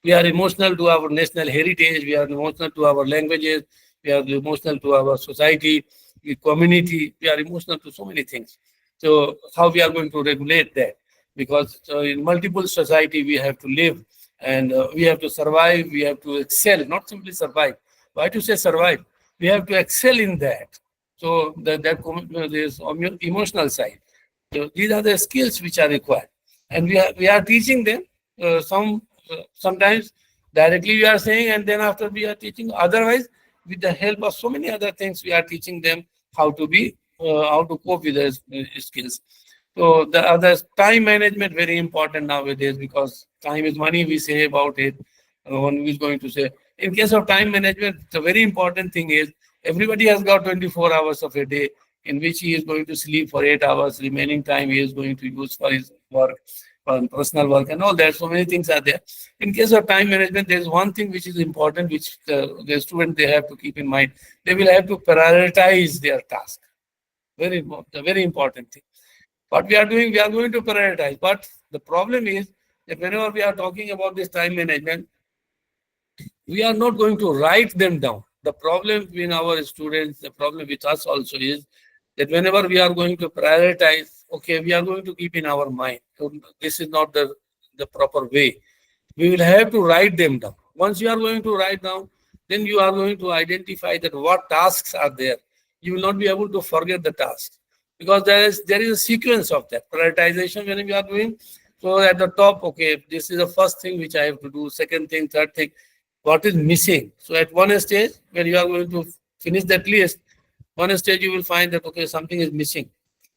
We are emotional to our national heritage. We are emotional to our languages. We are emotional to our society, the community. We are emotional to so many things. So how we are going to regulate that? Because in multiple society we have to live, and we have to survive. We have to excel, not simply survive. Why to say survive? We have to excel in that. So there's emotional side. So these are the skills which are required, and we are teaching them. Sometimes directly we are saying, and then after we are teaching. Otherwise, with the help of so many other things, we are teaching them how to cope with those skills. So the other time management very important nowadays, because time is money. We say about it. One is going to say, in case of time management, the very important thing is everybody has got 24 hours of a day in which he is going to sleep for 8 hours. Remaining time he is going to use for his work, for personal work and all that. So many things are there. In case of time management, there is one thing which is important, which the student, they have to keep in mind. They will have to prioritize their task. Very important thing. What we are doing, we are going to prioritize. But the problem is that whenever we are talking about this time management, we are not going to write them down. The problem with our students, the problem with us also is that whenever we are going to prioritize, okay, we are going to keep in our mind, so this is not the proper way. We will have to write them down. Once you are going to write down, then you are going to identify that what tasks are there. You will not be able to forget the tasks, because there is a sequence of that prioritization when we are doing. So at the top, okay, this is the first thing which I have to do, second thing, third thing, what is missing. So at one stage, when you are going to finish that list, one stage you will find that, okay, something is missing.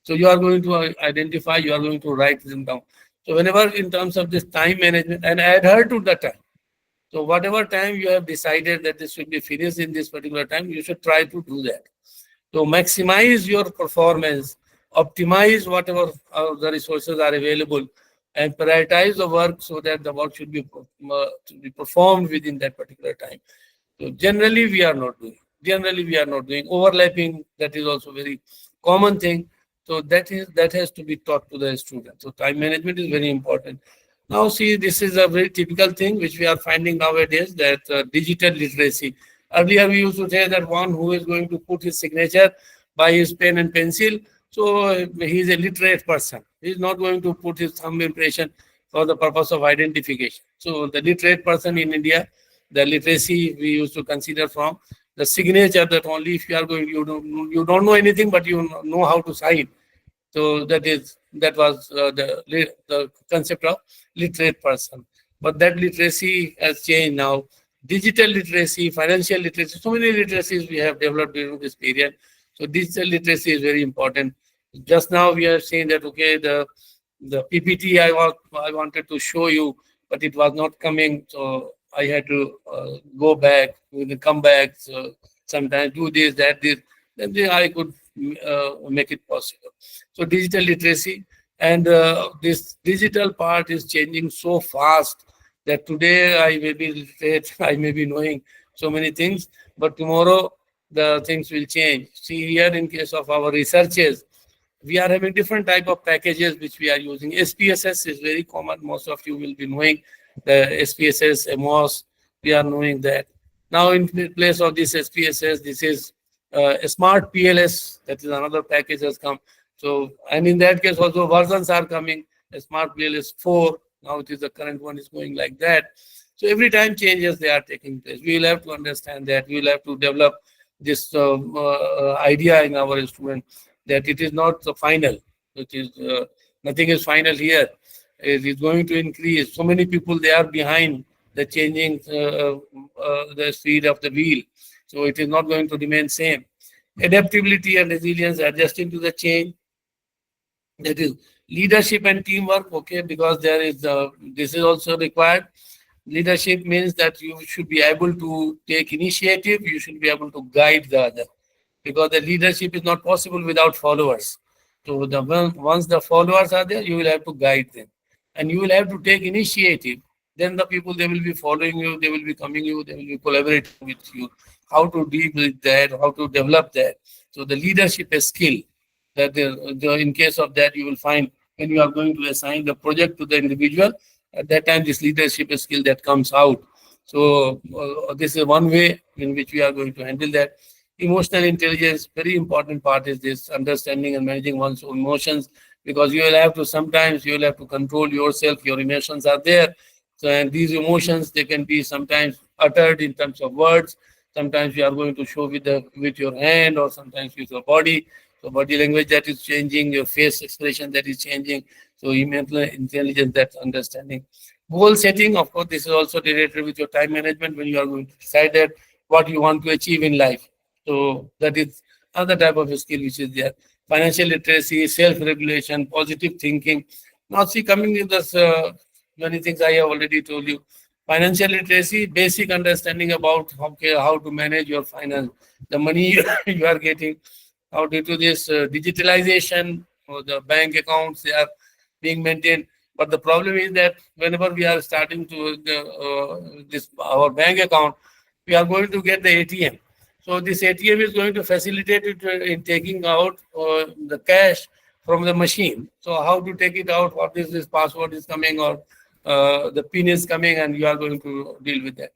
So you are going to identify, you are going to write them down. So whenever in terms of this time management, and adhere to the time. So whatever time you have decided that this should be finished in this particular time, you should try to do that. So maximize your performance, optimize whatever the resources are available, and prioritize the work so that the work should be performed within that particular time. So generally we are not doing. Overlapping. That is also very common thing. So that has to be taught to the student. So time management is very important. Now see, this is a very typical thing which we are finding nowadays, that digital literacy. Earlier we used to say that one who is going to put his signature by his pen and pencil, So he's a literate person. He's not going to put his thumb impression for the purpose of identification. So the literate person in India, the literacy we used to consider from the signature, that only if you are going, you don't know anything, but you know how to sign. So that was the concept of literate person. But that literacy has changed now. Digital literacy, financial literacy, so many literacies we have developed during this period. So digital literacy is very important. Just now we are saying that okay, the PPT I wanted to show you, but it was not coming, so I had to go back, come back. So sometimes do this, that, this. Then I could make it possible. So digital literacy and this digital part is changing so fast that today I may be literate, I may be knowing so many things, but tomorrow the things will change. See here in case of our researches, we are having different type of packages which we are using. SPSS is very common. Most of you will be knowing the SPSS, MOS. We are knowing that. Now in place of this SPSS, this is a smart PLS. That is another package has come. So, and in that case also versions are coming. A smart PLS 4. Now it is the current one is going like that. So every time changes they are taking place. We will have to understand that. We will have to develop this idea in our student that it is not the final. It is nothing is final here. It is going to increase. So many people they are behind the changing the speed of the wheel. So it is not going to remain same. Adaptability and resilience, adjusting to the change. That is leadership and teamwork. Okay, because there is this is also required. Leadership means that you should be able to take initiative. You should be able to guide the other, because the leadership is not possible without followers. So once the followers are there, you will have to guide them, and you will have to take initiative. Then the people they will be following you, they will be coming you, they will be collaborating with you. How to deal with that, how to develop that. So the leadership is skill. That in case of that, you will find when you are going to assign the project to the individual, at that time this leadership is skill that comes out. So this is one way in which we are going to handle that. Emotional intelligence, very important part is this understanding and managing one's own emotions, because you will have to sometimes you will have to control yourself. Your emotions are there. So, and these emotions, they can be sometimes uttered in terms of words. Sometimes you are going to show with your hand, or sometimes with your body. So body language that is changing, your face expression that is changing. So emotional intelligence, that's understanding. Goal setting, of course, this is also related with your time management when you are going to decide that what you want to achieve in life. So that is another type of a skill which is there. Financial literacy, self-regulation, positive thinking. Now see, coming in this many things I have already told you. Financial literacy, basic understanding about how to manage your finance, the money you are getting. How due to this digitalization, or the bank accounts, they are being maintained. But the problem is that whenever we are starting to our bank account, we are going to get the ATM. So this ATM is going to facilitate it in taking out the cash from the machine. So how to take it out? What is this password is coming, or the PIN is coming, and you are going to deal with that.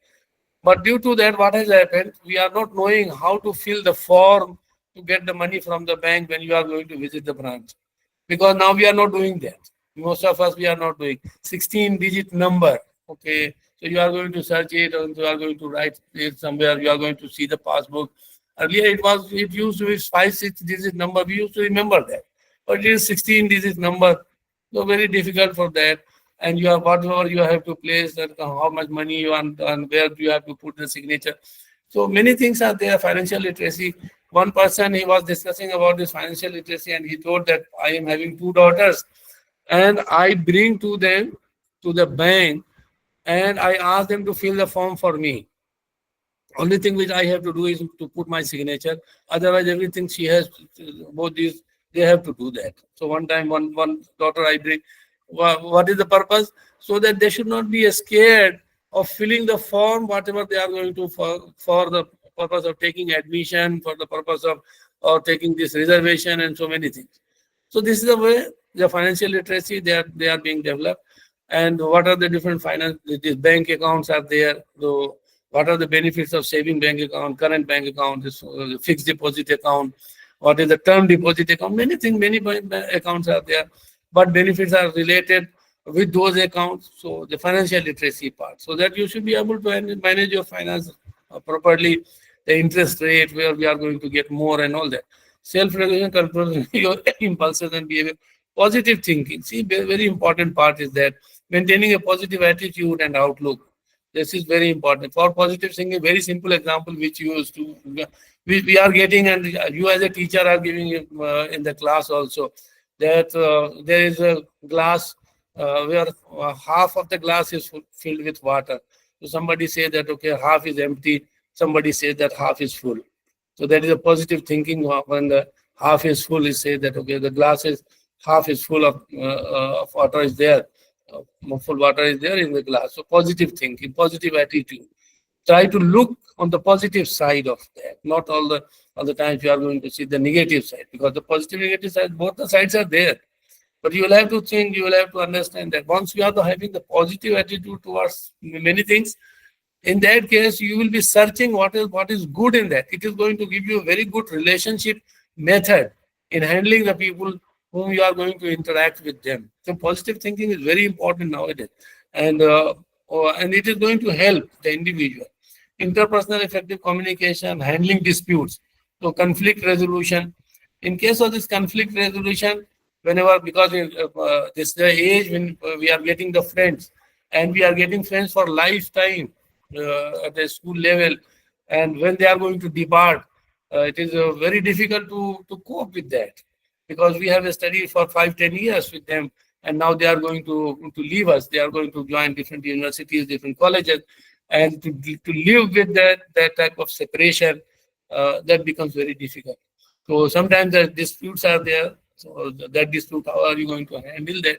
But due to that, what has happened? We are not knowing how to fill the form to get the money from the bank when you are going to visit the branch. Because now we are not doing that. Most of us, we are not doing 16-digit number. Okay, so you are going to search it, and you are going to write it somewhere. You are going to see the passbook. Earlier, it used to be 5-6-digit number. We used to remember that, but it is 16-digit number. So very difficult for that. And you have whatever you have to place, that how much money you want, and where do you have to put the signature. So many things are there. Financial literacy. One person, he was discussing about this financial literacy, and he told that I am having 2 daughters, and I bring to them to the bank, and I ask them to fill the form for me. Only thing which I have to do is to put my signature. Otherwise, everything she has, both these, they have to do that. So one time, one daughter I bring. What is the purpose? So that they should not be scared of filling the form, whatever they are going to for the purpose of taking admission, for the purpose of or taking this reservation, and so many things. So this is the way the financial literacy they are being developed. And what are the different finance? These bank accounts are there. So what are the benefits of saving bank account, current bank account, this fixed deposit account? what is the term deposit account, many things, many accounts are there, but benefits are related with those accounts. So the financial literacy part, so that you should be able to manage your finance properly, the interest rate, where we are going to get more and all that. Self-regulation, control your impulses and behavior. Positive thinking. See, very important part is that maintaining a positive attitude and outlook. This is very important. For positive thinking, very simple example which you used to, we are getting, and you as a teacher are giving in the class also, that there is a glass where half of the glass is filled with water. So somebody say that, okay, half is empty. Somebody says that half is full. So that is a positive thinking. When the half is full, is say that, okay, the glass is half is full of water is there. Full water is there in the glass. So positive thinking, positive attitude. Try to look on the positive side of that. Not all the times you are going to see the negative side, because the positive negative side, both the sides are there. But you will have to think, you will have to understand that once you are having the positive attitude towards many things, in that case, you will be searching what is good in that. It is going to give you a very good relationship method in handling the people whom you are going to interact with them. So positive thinking is very important nowadays, and it is going to help the individual. Interpersonal effective communication, handling disputes, so conflict resolution. In case of this conflict resolution, whenever, because this is the age when we are getting the friends, and we are getting friends for lifetime at the school level, and when they are going to depart, it is very difficult to cope with that, because we have studied for 5-10 years with them, and now they are going to leave us. They are going to join different universities, different colleges, and to live with that type of separation, that becomes very difficult. So sometimes the disputes are there. So that dispute, how are you going to handle that?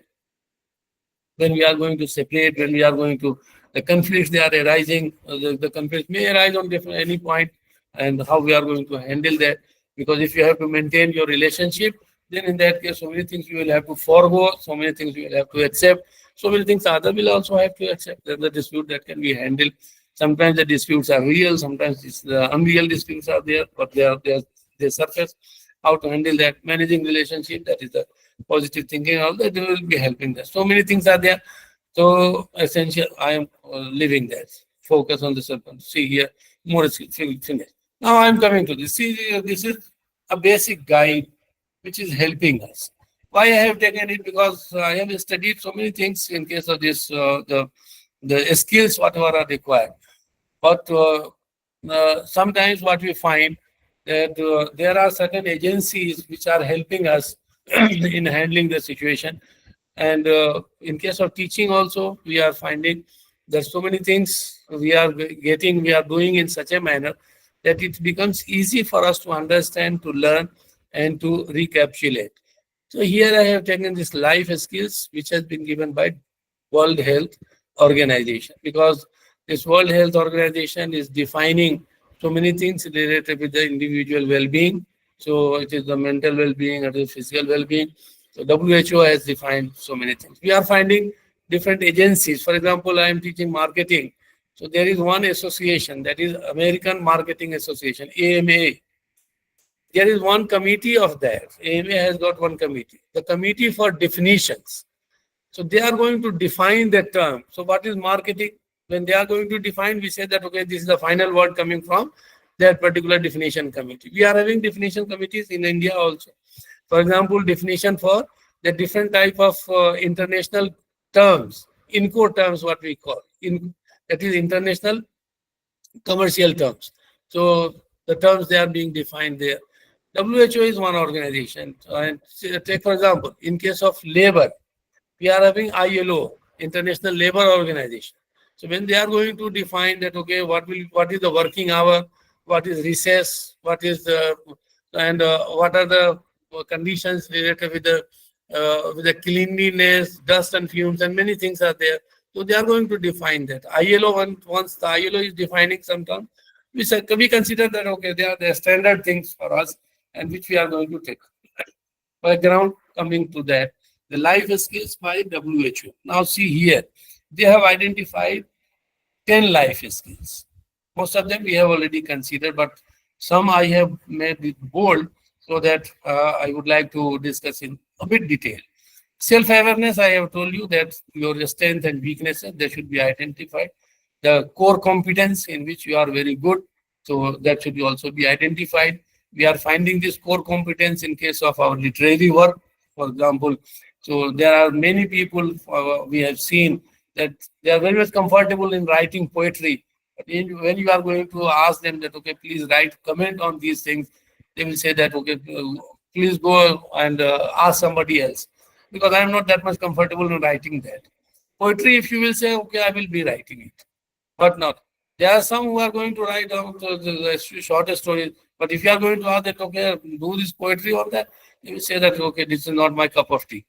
When we are going to separate, when we are going to, the conflicts they are arising, the conflicts may arise on different any point, and how we are going to handle that. Because if you have to maintain your relationship, then in that case, so many things you will have to forego, so many things you will have to accept, so many things other will also have to accept. That the dispute that can be handled. Sometimes the disputes are real, sometimes it's the unreal disputes are there, but they surface. How to handle that, managing relationship, that is the positive thinking, all that will be helping that. So many things are there. So essential, I am living that. Focus on the serpent. See here, more skills, finish. Now I am coming to this. See, this is a basic guide which is helping us. Why I have taken it? Because I have studied so many things in case of this, the skills, whatever are required. But sometimes what we find that there are certain agencies which are helping us in handling the situation. And in case of teaching also, we are finding that so many things we are doing in such a manner that it becomes easy for us to understand, to learn, and to recapitulate. So here I have taken this life skills, which has been given by World Health Organization, because this World Health Organization is defining so many things related with the individual well-being. So it is the mental well-being, it is physical well-being. So WHO has defined so many things. We are finding different agencies. For example, I am teaching marketing. So there is one association, that is American Marketing Association, AMA. There is one committee of that. AMA has got one committee, the Committee for Definitions. So they are going to define the term. So what is marketing? When they are going to define, we say that, okay, this is the final word coming from that particular definition committee. We are having definition committees in India also. For example, definition for the different type of international terms, INCO terms, what we call, that is international commercial terms. So the terms they are being defined there. WHO is one organization. And take, for example, in case of labor, we are having ILO, International Labor Organization. So when they are going to define that, okay, what is the working hour, what is recess, what is the, and what are the conditions related with the cleanliness, dust and fumes, and many things are there. So they are going to define that. ILO, once the ILO is defining some term, we consider that, okay, they are the standard things for us, and which we are going to take. Background coming to that, the life skills by WHO. Now see here, they have identified 10 life skills. Most of them we have already considered, but some I have made it bold so that I would like to discuss in a bit detail. Self-awareness, I have told you that your strength and weaknesses, they should be identified. The core competence in which you are very good, so that should also be identified. We are finding this core competence in case of our literary work, for example. So there are many people we have seen that they are very much comfortable in writing poetry. But when you are going to ask them that, okay, please write, comment on these things, they will say that, okay, please go and ask somebody else, because I am not that much comfortable in writing that. Poetry, if you will say, okay, I will be writing it, but not. There are some who are going to write down the shorter stories, but if you are going to ask that, okay, do this poetry or that, you will say that, okay, this is not my cup of tea.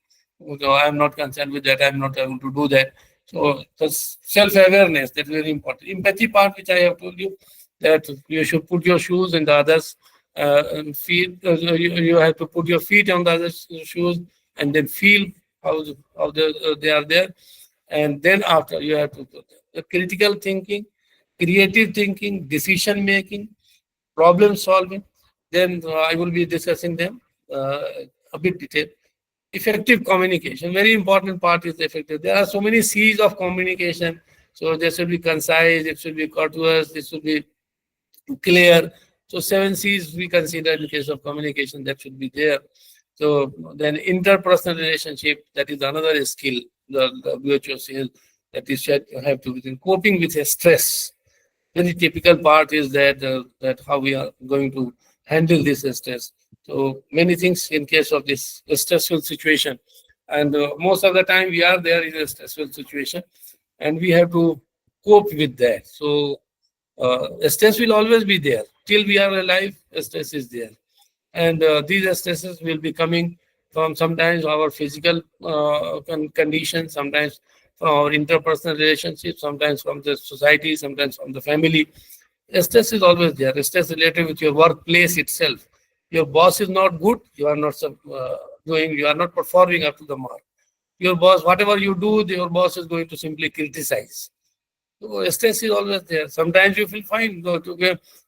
So I am not concerned with that. I am not able to do that. So the self-awareness, that's very important. Empathy part, which I have told you, that you should put your shoes in the others' feet. You have to put your feet on the others' shoes and then feel how they are there. And then after, you have to put the critical thinking, creative thinking, decision making, problem solving. Then I will be discussing them a bit detailed. Effective communication, very important part is effective. There are so many C's of communication. So there should be concise, it should be courteous, it should be clear. So 7 C's we consider in case of communication, that should be there. So then interpersonal relationship, that is another skill the WHO says that is should have to be coping with stress. Very typical part is that how we are going to handle this stress. So many things in case of this stressful situation, and most of the time we are there in a stressful situation, and we have to cope with that. So stress will always be there till we are alive. Stress is there, and these stresses will be coming from sometimes our physical condition, sometimes from our interpersonal relationships, sometimes from the society, sometimes from the family. Stress is always there. Stress related with your workplace itself. Your boss is not good, you are not you are not performing up to the mark. Your boss, whatever you do, your boss is going to simply criticize. So stress is always there. Sometimes you feel fine.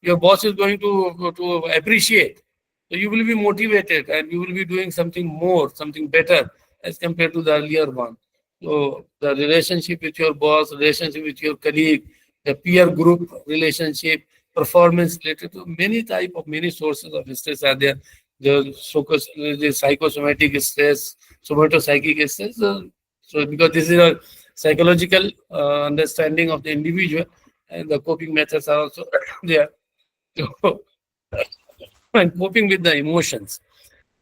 Your boss is going to appreciate. So you will be motivated and you will be doing something more, something better as compared to the earlier one. So the relationship with your boss, relationship with your colleague, the peer group relationship, performance related to many sources of stress are there. The psychosomatic stress, somatopsychic stress. So because this is a psychological understanding of the individual, and the coping methods are also there. So, and coping with the emotions.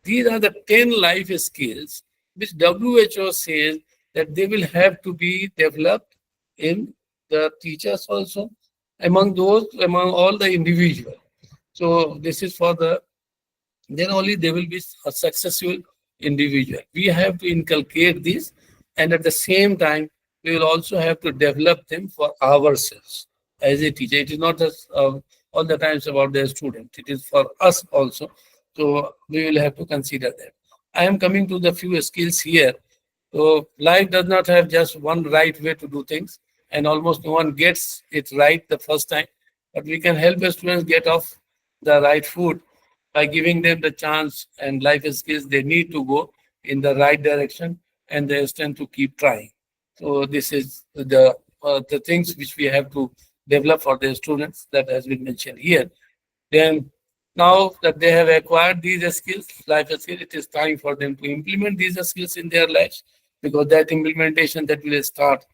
These are the 10 life skills which WHO says that they will have to be developed in the teachers also, among all the individual. So this is for then only they will be a successful individual. We have to inculcate this, and at the same time, we will also have to develop them for ourselves as a teacher. It is not just all the times about the student. It is for us also. So we will have to consider that. I am coming to the few skills here. So life does not have just one right way to do things, and almost no one gets it right the first time. But we can help the students get off the right foot by giving them the chance and life skills they need to go in the right direction, and they stand to keep trying. So this is the things which we have to develop for the students that has been mentioned here. Then now that they have acquired these skills, life skills, it is time for them to implement these skills in their lives, because that implementation that will start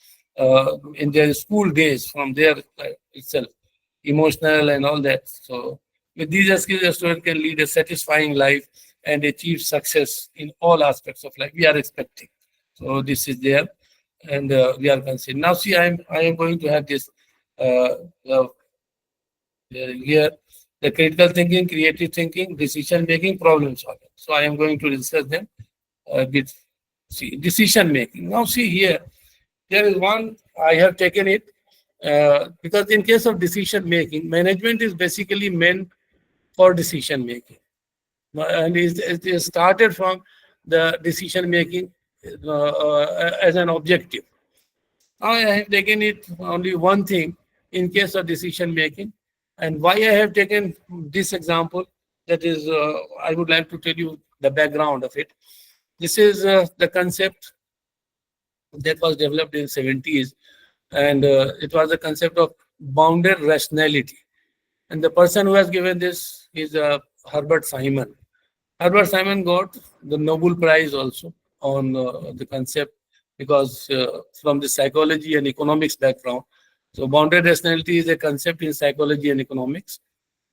in their school days from there itself, emotional and all that. So with these skills, a student can lead a satisfying life and achieve success in all aspects of life we are expecting. So this is there, and we are considering. Now see, I am going to have this here, the critical thinking, creative thinking, decision making, problem solving. So I am going to discuss them with decision making. Now see here, there is one I have taken it because in case of decision making, management is basically meant for decision making, and it is started from the decision making as an objective. I have taken it only one thing in case of decision making. And why I have taken this example, that is, I would like to tell you the background of it. This is the concept that was developed in 70s, and it was the concept of bounded rationality. And the person who has given this is Herbert Simon. Herbert Simon got the Nobel Prize also on the concept because from the psychology and economics background. So bounded rationality is a concept in psychology and economics.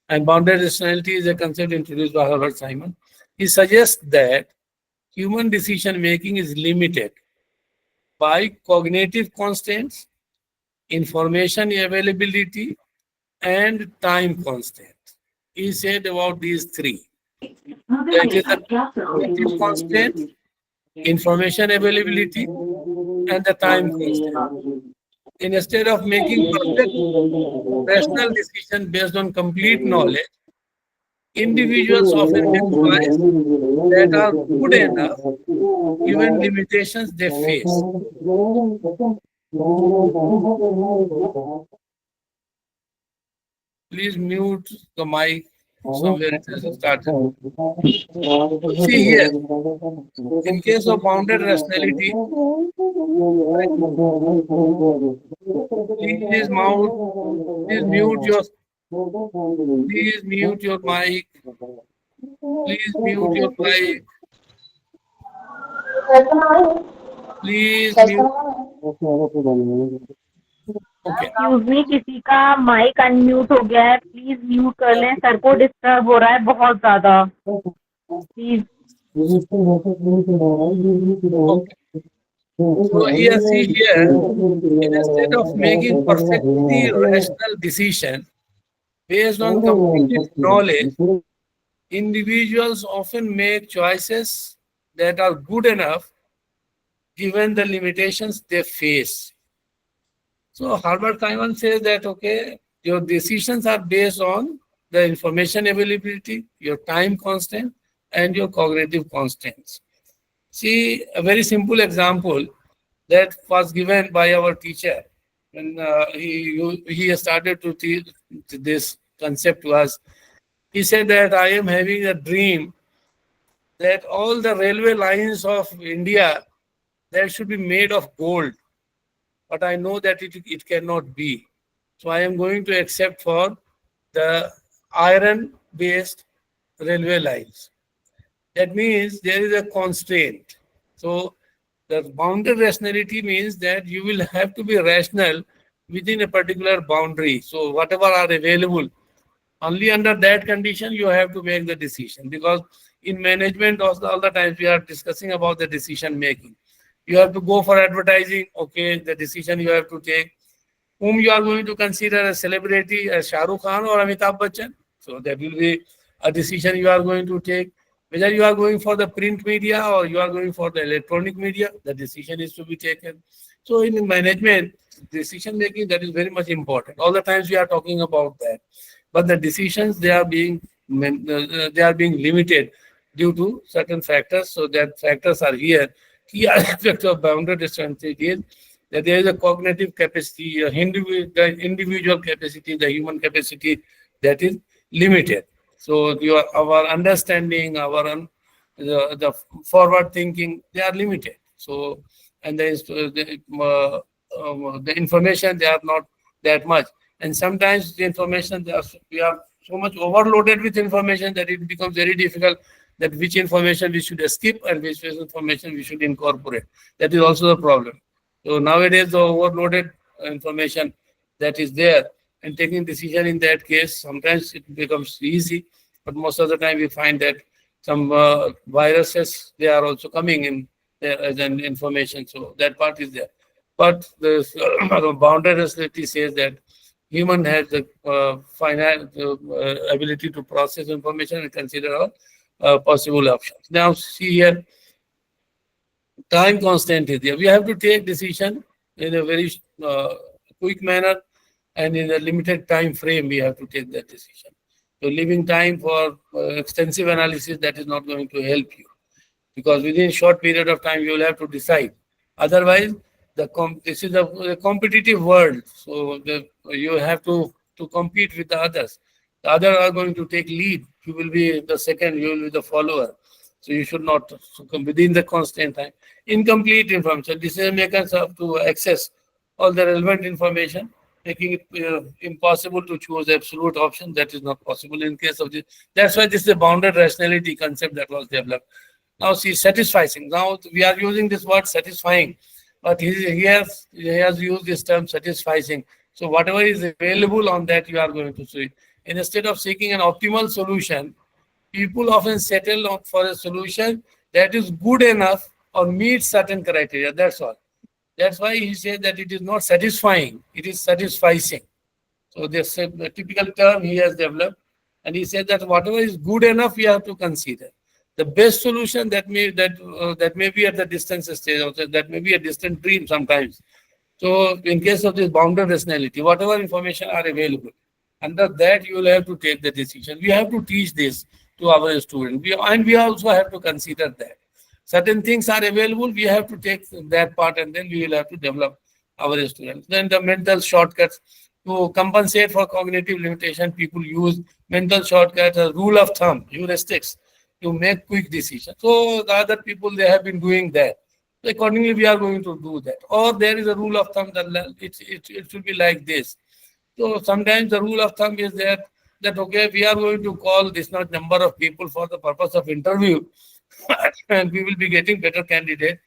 And bounded rationality is a concept introduced by Herbert Simon. He suggests that human decision making is limited by cognitive constraints, information availability, and time constraints. He said about these three. That is the cognitive constraint, information availability, and the time constraint. Instead of making perfect rational decision based on complete knowledge, individuals often make choices that are good enough given limitations they face. Please mute the mic somewhere it has started. See here, in case of bounded rationality, please mount, please mute your, please mute your mic, please mute your mic, please mute. Okay. Excuse me, किसी का mic unmute हो गया है, please mute कर लें, sir को disturb हो रहा है बहुत ज्यादा, please. Okay. So here, see here, instead of making perfectly rational decision based on complete knowledge, individuals often make choices that are good enough given the limitations they face. So Herbert Simon says that, okay, your decisions are based on the information availability, your time constant, and your cognitive constraints. See, a very simple example that was given by our teacher when he started to teach this concept to us. He said that I am having a dream that all the railway lines of India that should be made of gold, but I know that it cannot be. So I am going to accept for the iron-based railway lines. That means there is a constraint. So the bounded rationality means that you will have to be rational within a particular boundary. So whatever are available, only under that condition you have to make the decision. Because in management also all the times we are discussing about the decision making. You have to go for advertising, okay, the decision you have to take. Whom you are going to consider a celebrity, as Shah Rukh Khan or Amitabh Bachchan. So that will be a decision you are going to take. Whether you are going for the print media or you are going for the electronic media, the decision is to be taken. So in management, decision making, that is very much important. All the times we are talking about that. But the decisions, they are being limited due to certain factors. So that factors are here. Key aspect of bounded rationality is that there is a cognitive capacity, the individual capacity, the human capacity that is limited. So our understanding, the forward thinking, they are limited. So and there is the information, they are not that much. And sometimes the information, we are so much overloaded with information that it becomes very difficult that which information we should skip and which information we should incorporate. That is also the problem. So nowadays the overloaded information that is there and taking decision in that case, sometimes it becomes easy, but most of the time we find that some viruses, they are also coming in there as an information. So that part is there. But the bounded rationality says that human has the finite ability to process information and consider all possible options. Now see here, time constant is there. We have to take decision in a very quick manner and in a limited time frame. We have to take that decision. So leaving time for extensive analysis, that is not going to help you, because within a short period of time you will have to decide. Otherwise, this is a competitive world. So you have to compete with the others. The other are going to take lead. You will be the second, you will be the follower. So you should not succumb within the constant time. Incomplete information. Decision makers have to access all the relevant information, making it impossible to choose absolute option. That is not possible in case of this. That's why this is a bounded rationality concept that was developed. Now see, satisfying. Now we are using this word satisfying, but he has used this term satisfying. So whatever is available on that, you are going to see. Instead of seeking an optimal solution, people often settle for a solution that is good enough or meets certain criteria. That's all. That's why he said that it is not satisfying, it is satisficing. So this a typical term he has developed, and he said that whatever is good enough, we have to consider. The best solution that may be at the distance stage, or that may be a distant dream sometimes. So in case of this bounded rationality, whatever information are available, under that you will have to take the decision. We have to teach this to our students. We also have to consider that. Certain things are available, we have to take that part, and then we will have to develop our students. Then the mental shortcuts. To compensate for cognitive limitation, people use mental shortcuts, a rule of thumb, heuristics, to make quick decisions. So the other people, they have been doing that. So accordingly, we are going to do that. Or there is a rule of thumb that it should be like this. So sometimes the rule of thumb is that okay, we are going to call this much number of people for the purpose of interview, and we will be getting better candidate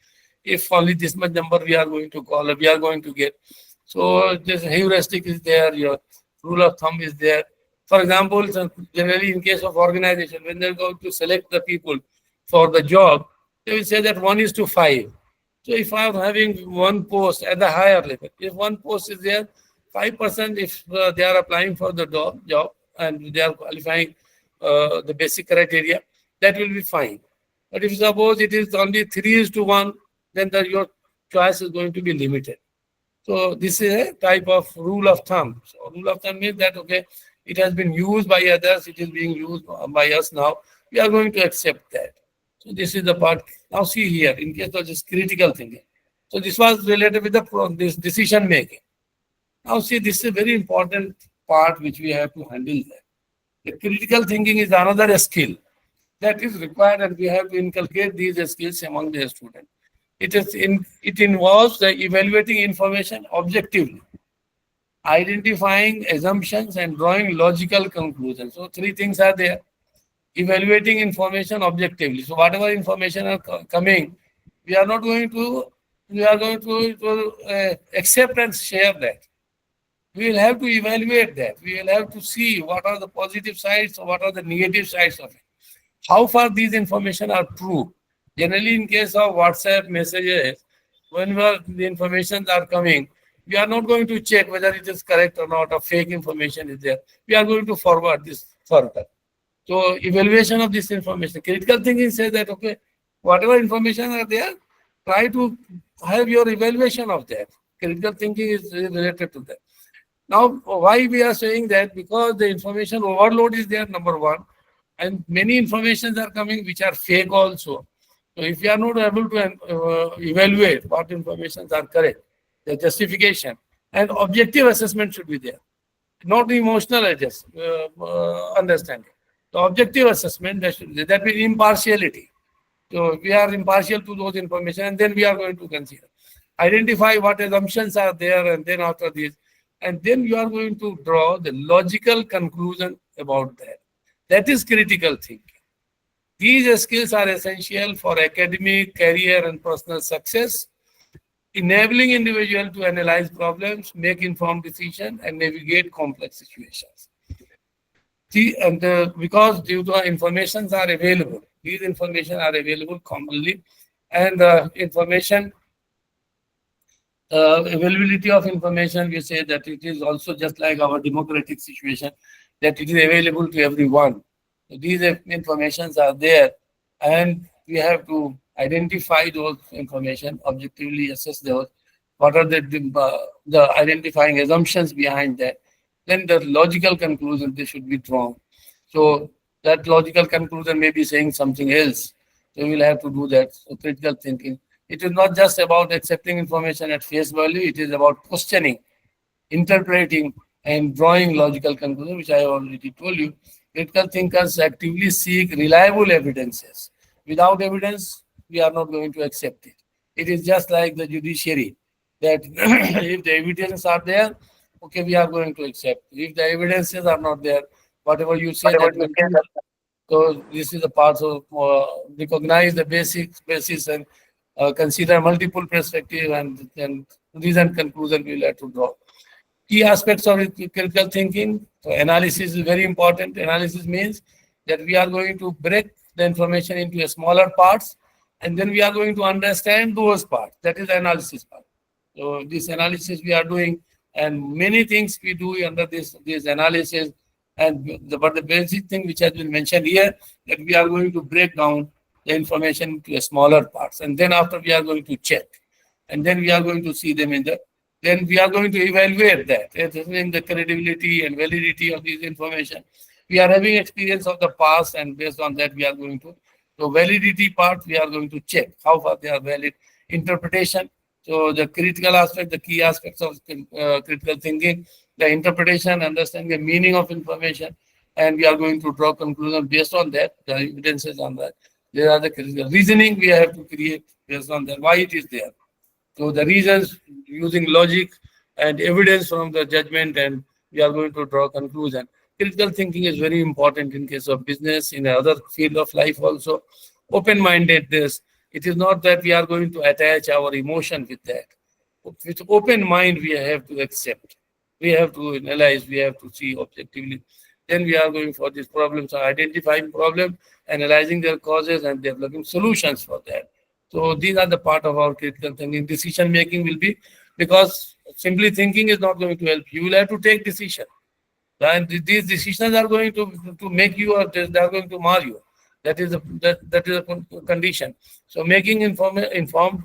if only this much number we are going to call, or we are going to get. So this heuristic is there, your rule of thumb is there. For example, generally in case of organization, when they're going to select the people for the job, they will say that 1:5. So if I am having one post at the higher level, if one post is there, 5% if they are applying for the job and they are qualifying the basic criteria, that will be fine. But if suppose it is only 3:1, then your choice is going to be limited. So this is a type of rule of thumb. So rule of thumb means that, okay, it has been used by others, it is being used by us now. We are going to accept that. So this is the part. Now see here, in case of this critical thinking. So this was related with this decision making. Now see, this is a very important part which we have to handle there. The critical thinking is another skill that is required, and we have to inculcate these skills among the students. It involves the evaluating information objectively, identifying assumptions, and drawing logical conclusions. So three things are there. Evaluating information objectively. So whatever information are coming, we are going to accept and share that. We will have to evaluate that. We will have to see what are the positive sides or what are the negative sides of it. How far these information are true. Generally, in case of WhatsApp messages, when the information are coming, we are not going to check whether it is correct or not, or fake information is there. We are going to forward this further. So evaluation of this information. Critical thinking says that, okay, whatever information are there, try to have your evaluation of that. Critical thinking is related to that. Now, why we are saying that? Because the information overload is there, number one, and many informations are coming which are fake also. So if you are not able to evaluate what informations are correct, the justification and objective assessment should be there, not emotional understanding. The objective assessment, that means impartiality. So we are impartial to those information, and then we are going to consider. Identify what assumptions are there, and then after this, and then you are going to draw the logical conclusion about that. That is critical thinking. These skills are essential for academic, career, and personal success, enabling individuals to analyze problems, make informed decisions, and navigate complex situations. Because due to informations are available, these information are available commonly, and information availability of information, we say that it is also just like our democratic situation, that it is available to everyone. So these informations are there, and we have to identify those information, objectively assess those, what are the identifying assumptions behind that. Then the logical conclusion, they should be drawn. So that logical conclusion may be saying something else. So we will have to do that. So critical thinking. It is not just about accepting information at face value. It is about questioning, interpreting, and drawing logical conclusions, which I already told you. Critical thinkers actively seek reliable evidences. Without evidence, we are not going to accept it. It is just like the judiciary, that if the evidences are there, okay, we are going to accept. If the evidences are not there, whatever you say, that will. So this is the part of recognize the basis and consider multiple perspective and reason conclusion we will have to draw. Key aspects of critical thinking. So analysis is very important. Analysis means that we are going to break the information into a smaller parts, and then we are going to understand those parts. That is the analysis part. So this analysis we are doing, and many things we do under this analysis. But the basic thing which has been mentioned here, that we are going to break down the information into a smaller parts, and then after we are going to check, and then we are going to see them in the. Then we are going to evaluate that, in the credibility and validity of this information. We are having experience of the past, and based on that, we are going to. So validity part, we are going to check how far they are valid. Interpretation. So the critical aspect, the key aspects of critical thinking, the interpretation, understanding the meaning of information, and we are going to draw conclusions based on that, the evidences on that. There are the critical reasoning we have to create based on that, why it is there. So the reasons using logic and evidence from the judgment, and we are going to draw conclusion. Critical thinking is very important in case of business, in other field of life also. Open-mindedness. It is not that we are going to attach our emotion with that. With open mind, we have to accept. We have to analyze. We have to see objectively. Then we are going for these problems, identifying problem, analyzing their causes, and developing solutions for that. So these are the part of our critical thinking. Decision making will be, because simply thinking is not going to help. You will have to take decision. And these decisions are going to make you, or they are going to mar you. That is a condition. So making informed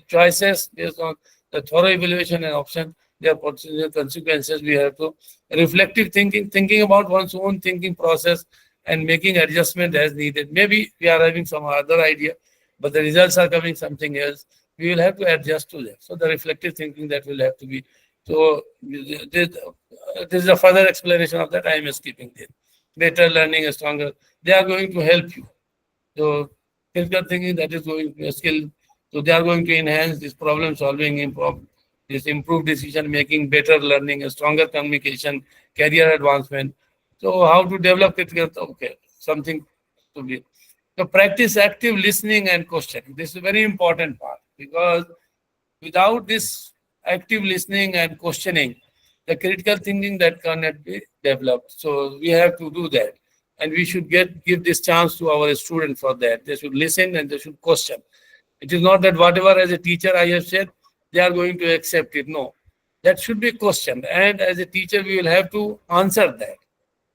choices based on the thorough evaluation and option, their potential consequences. We have to reflective thinking about one's own thinking process and making adjustment as needed. Maybe we are having some other idea, but the results are coming something else. We will have to adjust to that. So the reflective thinking that will have to be. So this is a further explanation of that. I am skipping this. Better learning is stronger. They are going to help you. So critical thinking, that is going to be a skill. So they are going to enhance this problem solving, this improved decision making, better learning, a stronger communication, career advancement. So how to develop critical? Okay, something to be. So practice active listening and questioning. This is a very important part, because without this active listening and questioning, the critical thinking that cannot be developed. So we have to do that. And we should give this chance to our students for that. They should listen and they should question. It is not that whatever as a teacher I have said, they are going to accept it. No, that should be questioned. And as a teacher, we will have to answer that.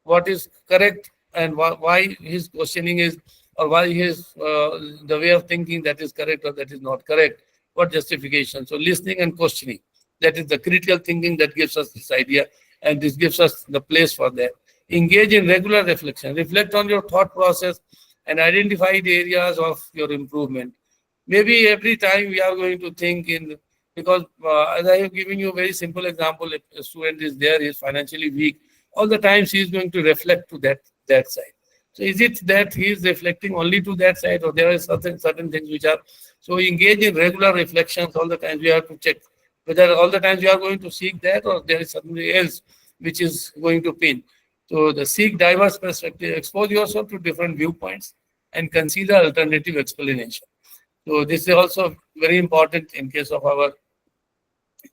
What is correct and why his questioning is, or why his the way of thinking that is correct or that is not correct. What justification? So listening and questioning. That is the critical thinking that gives us this idea, and this gives us the place for that. Engage in regular reflection. Reflect on your thought process and identify the areas of your improvement. Maybe every time we are going to think in, because as I have given you a very simple example, if a student is there, he is financially weak, all the times he is going to reflect to that side. So is it that he is reflecting only to that side, or there are certain things which are, so engage in regular reflections all the time. We have to check whether all the times you are going to seek that, or there is something else which is going to pin. So the seek diverse perspective, expose yourself to different viewpoints and consider alternative explanation. So this is also very important in case of our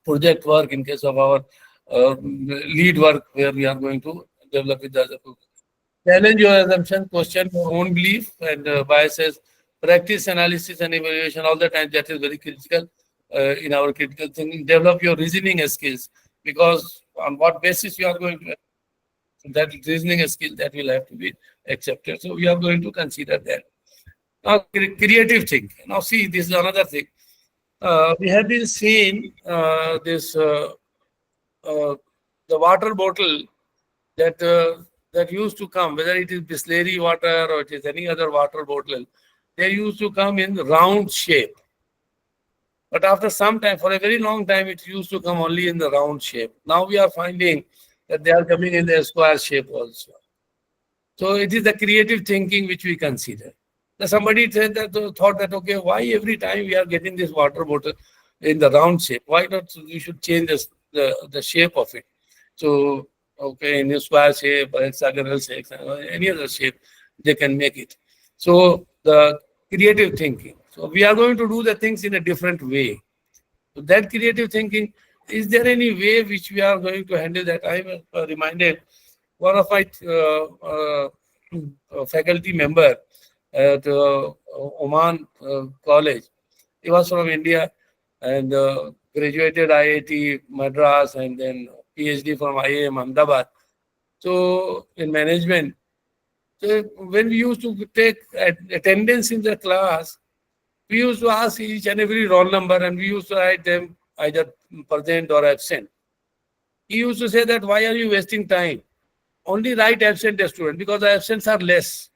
project work, in case of our lead work, where we are going to develop with the other people. Challenge your assumption, question your own belief and biases, practice analysis and evaluation all the time. That is very critical in our critical thinking. Develop your reasoning skills, because on what basis you are going to, that reasoning skill that will have to be accepted. So we are going to consider that. Now, creative thinking. Now, see, this is another thing. We have been seeing the water bottle that used to come, whether it is Bisleri water or it is any other water bottle, they used to come in round shape. But after some time, for a very long time, it used to come only in the round shape. Now we are finding that they are coming in the square shape also. So it is the creative thinking which we consider. Now somebody said that thought that okay, why every time we are getting this water bottle in the round shape? Why not we should change the shape of it? So okay, in a square shape or hexagonal shape, or any other shape, they can make it. So the creative thinking. So we are going to do the things in a different way. So that creative thinking, is there any way which we are going to handle that? I am reminded one of my faculty member at Oman College. He was from India and graduated IIT Madras and then PhD from IIM Ahmedabad. So in management, so when we used to take attendance in the class, we used to ask each and every roll number and we used to write them either present or absent. He used to say that why are you wasting time? Only write absent student because the absents are less.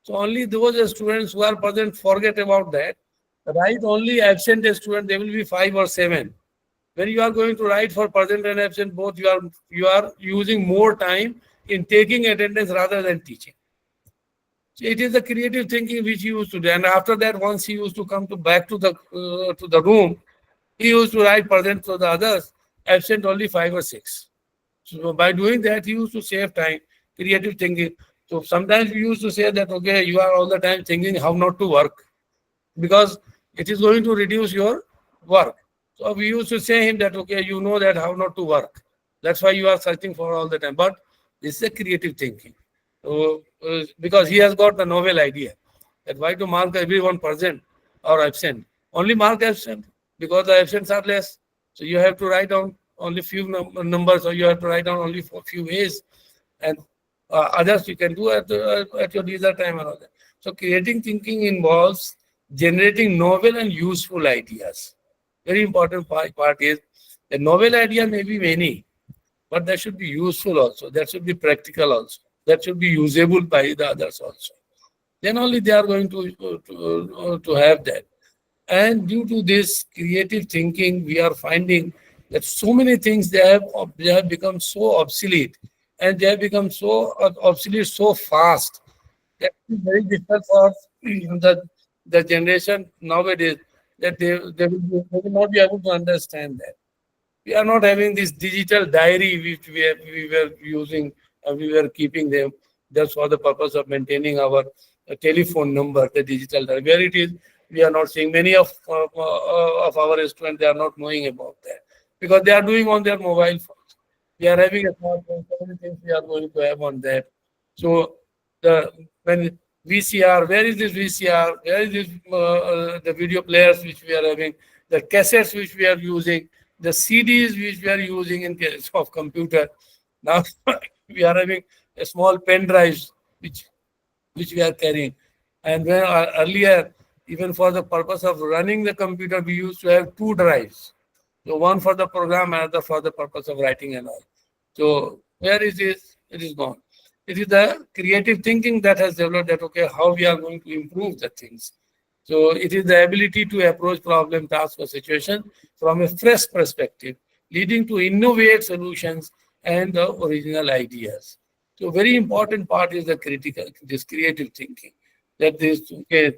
So only those students who are present forget about that. Write only absent student, they will be 5 or 7. When you are going to write for present and absent both, you are using more time in taking attendance rather than teaching. So it is the creative thinking which he used to do. And after that, once he used to come back to the room, he used to write present for the others, absent only 5 or 6. So by doing that, he used to save time, creative thinking. So sometimes we used to say that, okay, you are all the time thinking how not to work because it is going to reduce your work. So we used to say him that, okay, you know that how not to work. That's why you are searching for all the time. But this is a creative thinking. So, because he has got the novel idea that why to mark everyone present or absent. Only mark absent because the absents are less. So you have to write down only few numbers or you have to write down only for few ways. And others you can do at your leisure time and all that. So creating thinking involves generating novel and useful ideas. Very important part is a novel idea may be many, but that should be useful also. That should be practical also. That should be usable by the others also. Then only they are going to have that. And due to this creative thinking, we are finding that so many things they have become so obsolete, and they have become so obsolete so fast that it's very difficult for the generation nowadays that they will not be able to understand that. We are not having this digital diary which we were using, we were keeping them just for the purpose of maintaining our telephone number, the digital diary. Where it is, we are not seeing many of our students, they are not knowing about that because they are doing on their mobile phones. We are having a smartphone, so many things we are going to have on that. So when VCR, where is this VCR? Where is this the video players which we are having, the cassettes which we are using, the CDs which we are using in case of computer. Now we are having a small pen drives which we are carrying. And when earlier, even for the purpose of running the computer, we used to have 2 drives. So one for the program, another for the purpose of writing and all. So where is this? It is gone. It is the creative thinking that has developed that, okay, how we are going to improve the things. So it is the ability to approach problem, task, or situation from a fresh perspective, leading to innovative solutions and the original ideas. So very important part is the this creative thinking, that is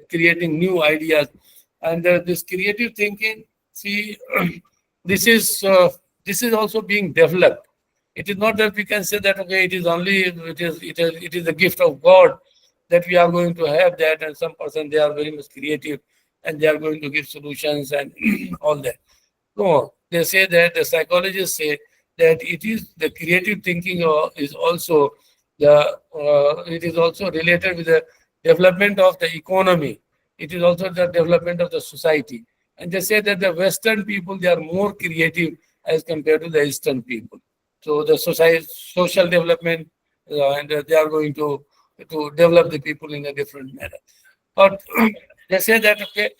creating new ideas. And this creative thinking, see, this is also being developed. It is not that we can say that, okay, it is the gift of God that we are going to have that, and some person, they are very much creative and they are going to give solutions and all that. No, they say that the psychologists say that it is the creative thinking is also it is also related with the development of the economy. It is also the development of the society. And they say that the Western people, they are more creative as compared to the Eastern people. So the social development, and they are going to develop the people in a different manner. But they say that, okay,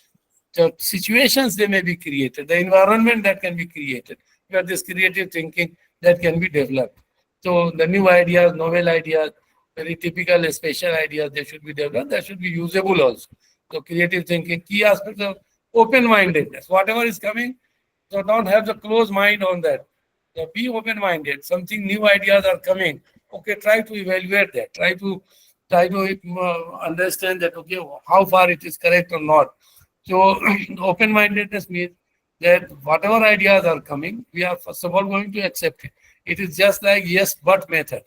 the situations they may be created, the environment that can be created, where this creative thinking that can be developed. So the new ideas, novel ideas, very typical special ideas, they should be developed. That should be usable also. So creative thinking, key aspects of open-mindedness. Whatever is coming, so don't have the closed mind on that. So be open-minded. Something new ideas are coming. Okay, try to evaluate that. Try to understand that. Okay, how far it is correct or not. So open-mindedness means that whatever ideas are coming, we are first of all going to accept it. It is just like yes but method.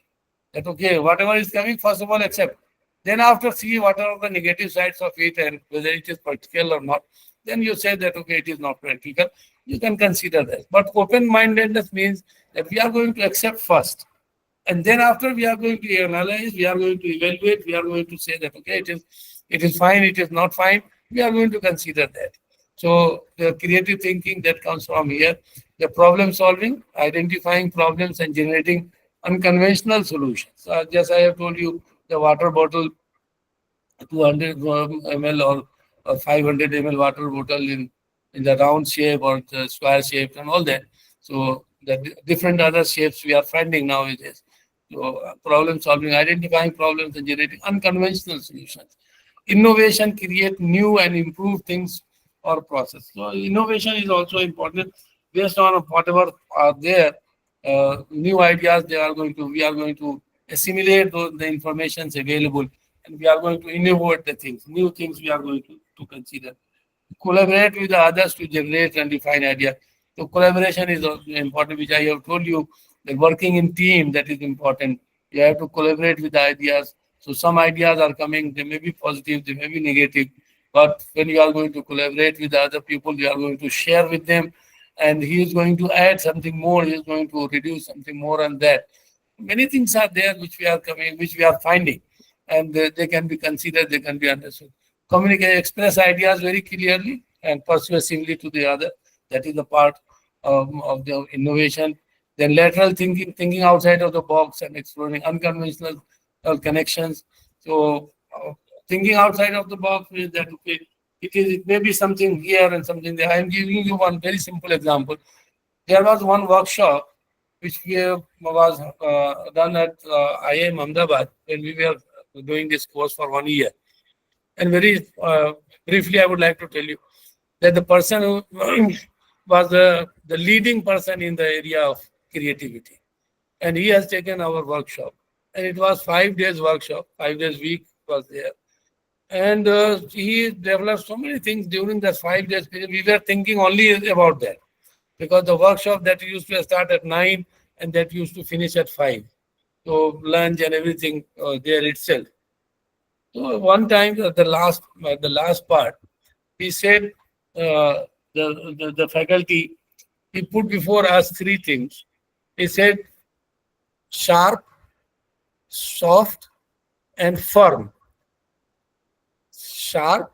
That okay, whatever is coming, first of all accept. Then after see what are the negative sides of it and whether it is practical or not. Then you say that okay, it is not practical. You can consider that. But open-mindedness means that we are going to accept first. And then after we are going to analyze, we are going to evaluate, we are going to say that okay, it is fine, it is not fine. We are going to consider that. So the creative thinking that comes from here, the problem solving, identifying problems and generating unconventional solutions. Just I have told you the water bottle, 200 ml or 500 ml water bottle in the round shape or the square shape and all that. So the different other shapes we are finding nowadays. So problem solving, identifying problems and generating unconventional solutions. Innovation create new and improved things or process. So innovation is also important based on whatever are there. New ideas we are going to assimilate the informations available and we are going to innovate the things, new things we are going to consider. Collaborate with the others to generate and define ideas. So collaboration is also important, which I have told you, that working in team, that is important. You have to collaborate with the ideas. So some ideas are coming, they may be positive, they may be negative, but when you are going to collaborate with the other people, you are going to share with them, and he is going to add something more, he is going to reduce something more on that. Many things are there which we are coming, which we are finding, and they can be considered, they can be understood. Communicate, express ideas very clearly and persuasively to the other. That is the part of the innovation. Then lateral thinking, thinking outside of the box and exploring unconventional connections. So thinking outside of the box means that okay, it may be something here and something there. I am giving you one very simple example. There was one workshop which was done at IIM Ahmedabad when we were doing this course for 1 year. And very briefly, I would like to tell you that the person who was the leading person in the area of creativity, and he has taken our workshop. And it was 5 days workshop, 5 days week was there. And he developed so many things during that 5 days period. We were thinking only about that because the workshop that used to start at 9 and that used to finish at 5. So lunch and everything there itself. So one time, the last part, he said, the faculty, he put before us 3 things. He said, sharp, soft, and firm. Sharp,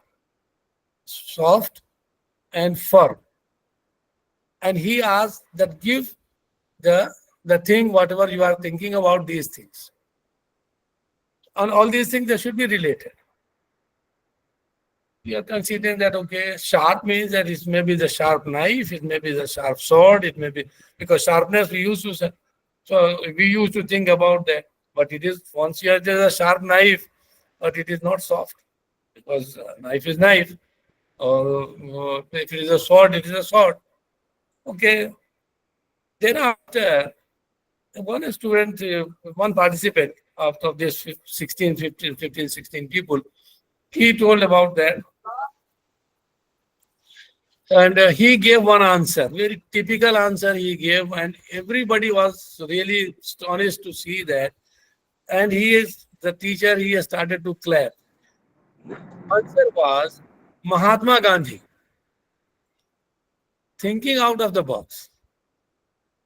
soft, and firm. And he asked that give the thing, whatever you are thinking about these things. On all these things, they should be related. We are considering that, okay, sharp means that it may be the sharp knife, it may be the sharp sword, it may be, because sharpness we used to say, so we used to think about that. But it is, once you have a sharp knife, but it is not soft, because knife is knife, or if it is a sword, it is a sword. Okay. Thereafter, one student, one participant out of this 16 people, he told about that. And he gave one answer, very typical answer he gave, and everybody was really astonished to see that. And he is the teacher, he has started to clap. Answer was Mahatma Gandhi, thinking out of the box.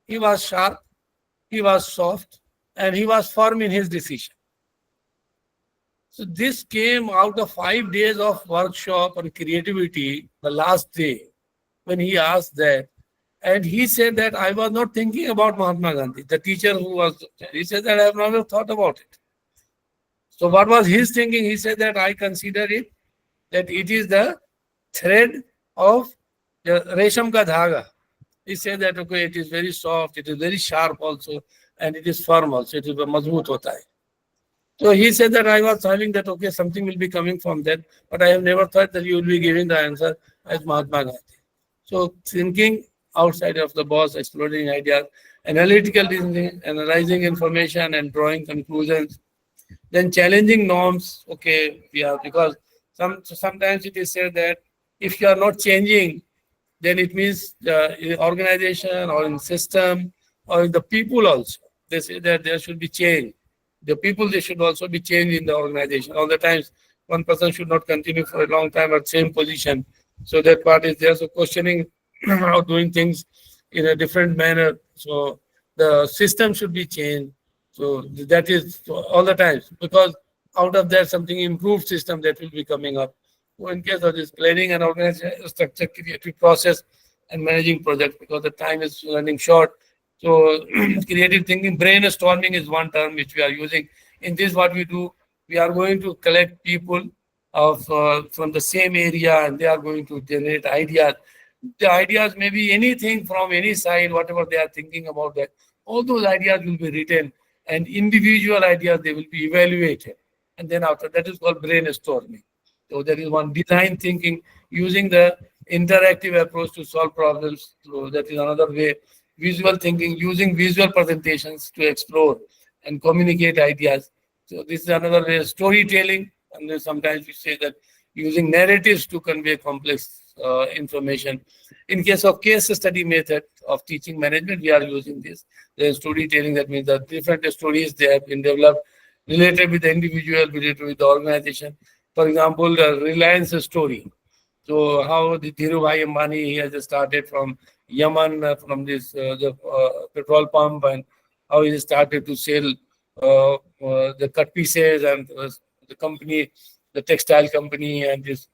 He was sharp, he was soft, and he was firm in his decision. So this came out of 5 days of workshop on creativity, the last day, when he asked that. And he said that I was not thinking about Mahatma Gandhi, the teacher who was there. He said that I have never thought about it. So what was his thinking? He said that I consider it, that it is the thread of the Resham ka dhaga. He said that, okay, it is very soft, it is very sharp also, and it is firm also, it is mazboot hota hai. So he said that I was having that, okay, something will be coming from that, but I have never thought that you will be giving the answer. as Mahatma Gandhi. So thinking outside of the box, exploring ideas, analytical reasoning, analyzing information and drawing conclusions, then challenging norms. Okay, yeah, because sometimes it is said that if you are not changing, then it means in organization or in system or in the people also. They say that there should be change. The people, they should also be changed in the organization. All the times, one person should not continue for a long time at same position. So that part is there. So questioning how doing things in a different manner. So the system should be changed. So that is all the times, because out of that something improved system that will be coming up. So in case of this planning and organization structure, creative process and managing projects, because the time is running short. So creative thinking, brainstorming is one term which we are using. In this, what we do, we are going to collect people of from the same area, and they are going to generate ideas. The ideas may be anything from any side, whatever they are thinking about that. All those ideas will be written, and individual ideas, they will be evaluated. And then after that is called brainstorming. So there is one design thinking, using the interactive approach to solve problems. So that is another way. Visual thinking, using visual presentations to explore and communicate ideas. So this is another way. Storytelling, and then sometimes we say that using narratives to convey complex information. In case of case study method of teaching management, we are using this. The storytelling, that means the different stories they have been developed related with the individual, related with the organization. For example, the Reliance story. So how the Dhirubhai Ambani, he has started from Yemen, from this the petrol pump, and how he started to sell the cut pieces, and the company, the textile company, and this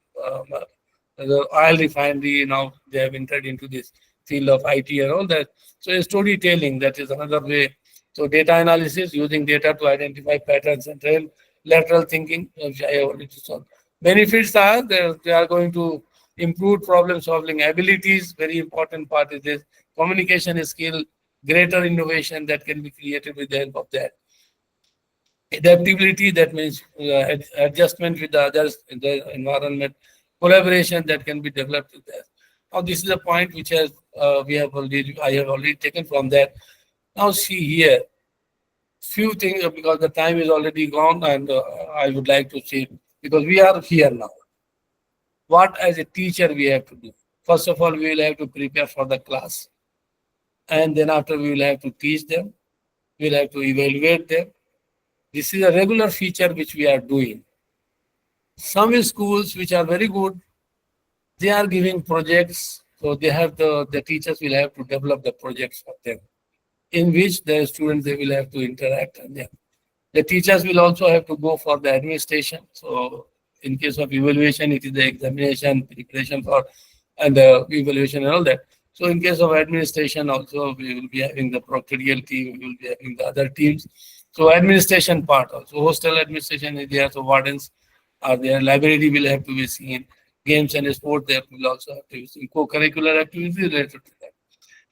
the oil refinery. Now they have entered into this field of IT and all that. So storytelling, that is another way. So data analysis, using data to identify patterns, and then lateral thinking, which I already saw. Benefits are they are going to improve problem solving abilities. Very important part is this. Communication skill, greater innovation that can be created with the help of that. Adaptability, that means adjustment with the others in the environment. Collaboration that can be developed with that. Now this is a point which has I have already taken from that. Now see here, few things, because the time is already gone, and I would like to see, because we are here now. What as a teacher we have to do? First of all, we will have to prepare for the class, and then after we will have to teach them. We will have to evaluate them. This is a regular feature which we are doing. Some schools which are very good, they are giving projects, so they have the teachers will have to develop the projects for them, in which the students, they will have to interact, and them. The teachers will also have to go for the administration. So in case of evaluation, it is the examination, preparation for, and the evaluation and all that. So in case of administration also, we will be having the proctorial team, we will be having the other teams. So administration part also, hostel administration is there, so wardens are there, library will have to be seen, games and sport there will also have to be seen, co-curricular activities related to that.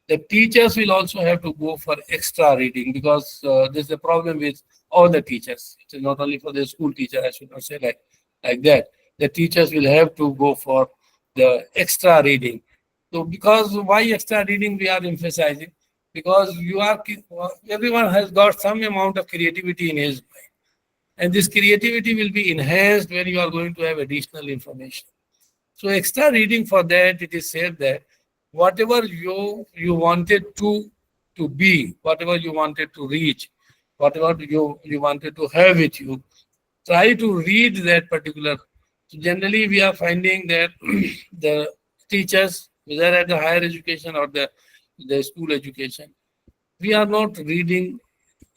The teachers will also have to go for extra reading, because there's a problem with all the teachers. It is not only for the school teacher, I should not say like that. The teachers will have to go for the extra reading. So because why extra reading we are emphasizing? Because everyone has got some amount of creativity in his mind. And this creativity will be enhanced when you are going to have additional information. So extra reading, for that, it is said that whatever you wanted to be, whatever you wanted to reach, whatever you wanted to have with you, try to read that particular. So generally, we are finding that the teachers, whether at the higher education or the school education, we are not reading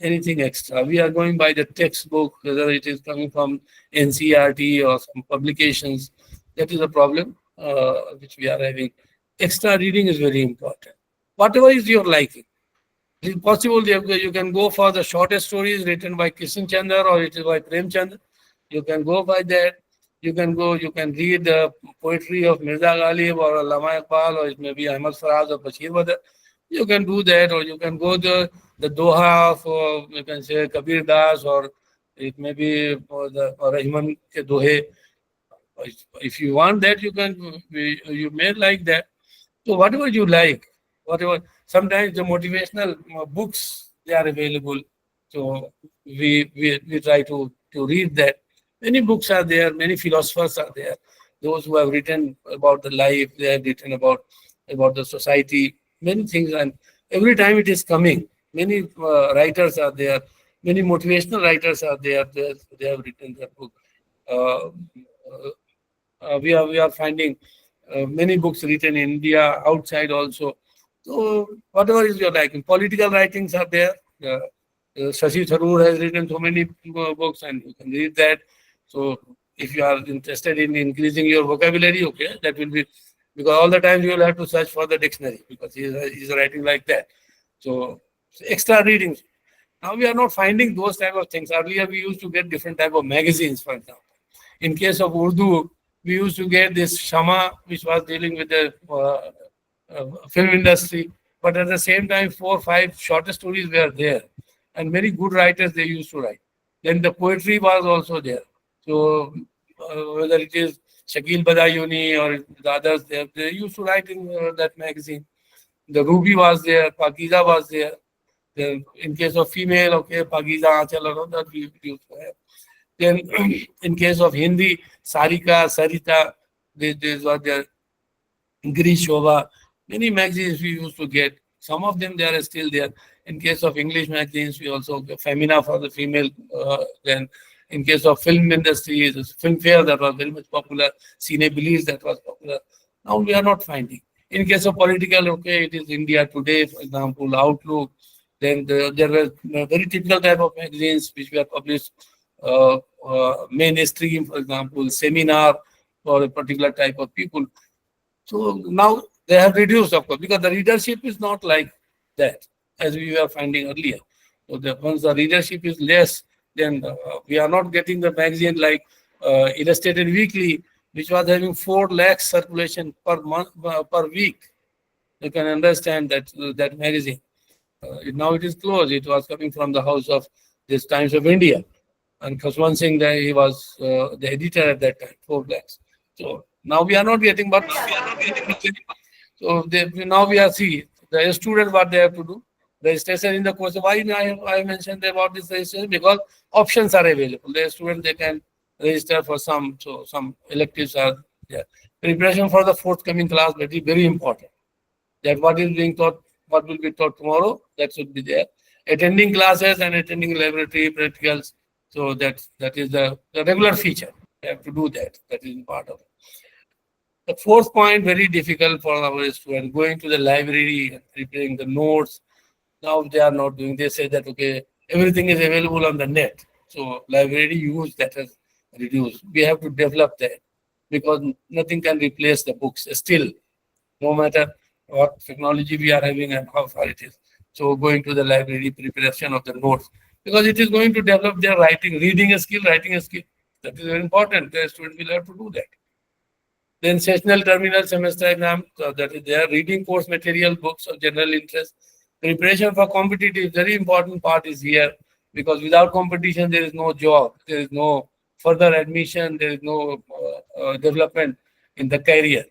anything extra. We are going by the textbook, whether it is coming from NCRT or some publications. That is a problem which we are having. Extra reading is very important. Whatever is your liking. It is possible you can go for the shortest stories written by Kishan Chandra, or it is by Prem Chandra. You can go by that. You can read the poetry of Mirza Ghalib or Allama Iqbal, or it may be Ahmad Faraz or Bashir Badr. You can do that, or you can go the Doha of, you can say, Kabir Das, or it may be the Rahman ke Dohe. if you want that, you may like that. So whatever you like, whatever. Sometimes the motivational books, they are available. So we try to read that. Many books are there. Many philosophers are there. Those who have written about the life, they have written about the society, many things, and every time it is coming. Many writers are there. Many motivational writers are there. They have written their book. Uh, we are finding many books written in India, outside also. So whatever is your liking, political writings are there. Shashi Tharoor has written so many books, and you can read that. So if you are interested in increasing your vocabulary, okay, that will be, because all the time you will have to search for the dictionary because he's writing like that. So extra readings. Now we are not finding those type of things. Earlier we used to get different type of magazines, for example. In case of Urdu, we used to get this Shama, which was dealing with the film industry. But at the same time, 4 or 5 shorter stories were there. And many good writers they used to write. Then the poetry was also there. So whether it is Shakil Badayuni or the others, they used to write in that magazine. The Ruby was there, Pakiza was there. Then in case of female, okay, Pakiza, Achal, and all that we used to have. Then in case of Hindi, Sarika, Sarita, these were there. Girish Shobha, many magazines we used to get. Some of them they are still there. In case of English magazines, we also get Femina for the female. Then in case of film industry, film fair that was very much popular. Cine Belize that was popular. Now we are not finding. In case of political, okay, it is India Today, for example, Outlook. Then there were very typical type of magazines which were published. Mainstream, for example, seminar for a particular type of people. So now they have reduced, of course, because the readership is not like that, as we were finding earlier. So once the readership is less, then we are not getting the magazine like Illustrated Weekly, which was having 4 lakh circulation per month, per week. You can understand that magazine. Now it is closed. It was coming from the house of this Times of India. And Khaswan Singh, he was the editor at that time, 4 lakhs. So now we are not getting, but so now we are see the student what they have to do. Registration in the course. Why I mentioned about this registration? Because options are available. The student they can register for some electives are there. Preparation for the forthcoming class very very important. That what is being taught, what will be taught tomorrow, that should be there. Attending classes and attending laboratory practicals. So that is the regular feature. You have to do that. That is part of it. The 4th point, very difficult for our students, going to the library and preparing the notes. Now they are not doing. They say that, okay, everything is available on the net. So library use that has reduced. We have to develop that because nothing can replace the books still, no matter what technology we are having and how far it is. So going to the library, preparation of the notes, because it is going to develop their reading a skill, writing a skill. That is very important. The student will have to do that. Then sessional terminal semester exam, that is their reading course material, books of general interest. Preparation for competitive, very important part is here, because without competition, there is no job, there is no further admission, there is no development in the career.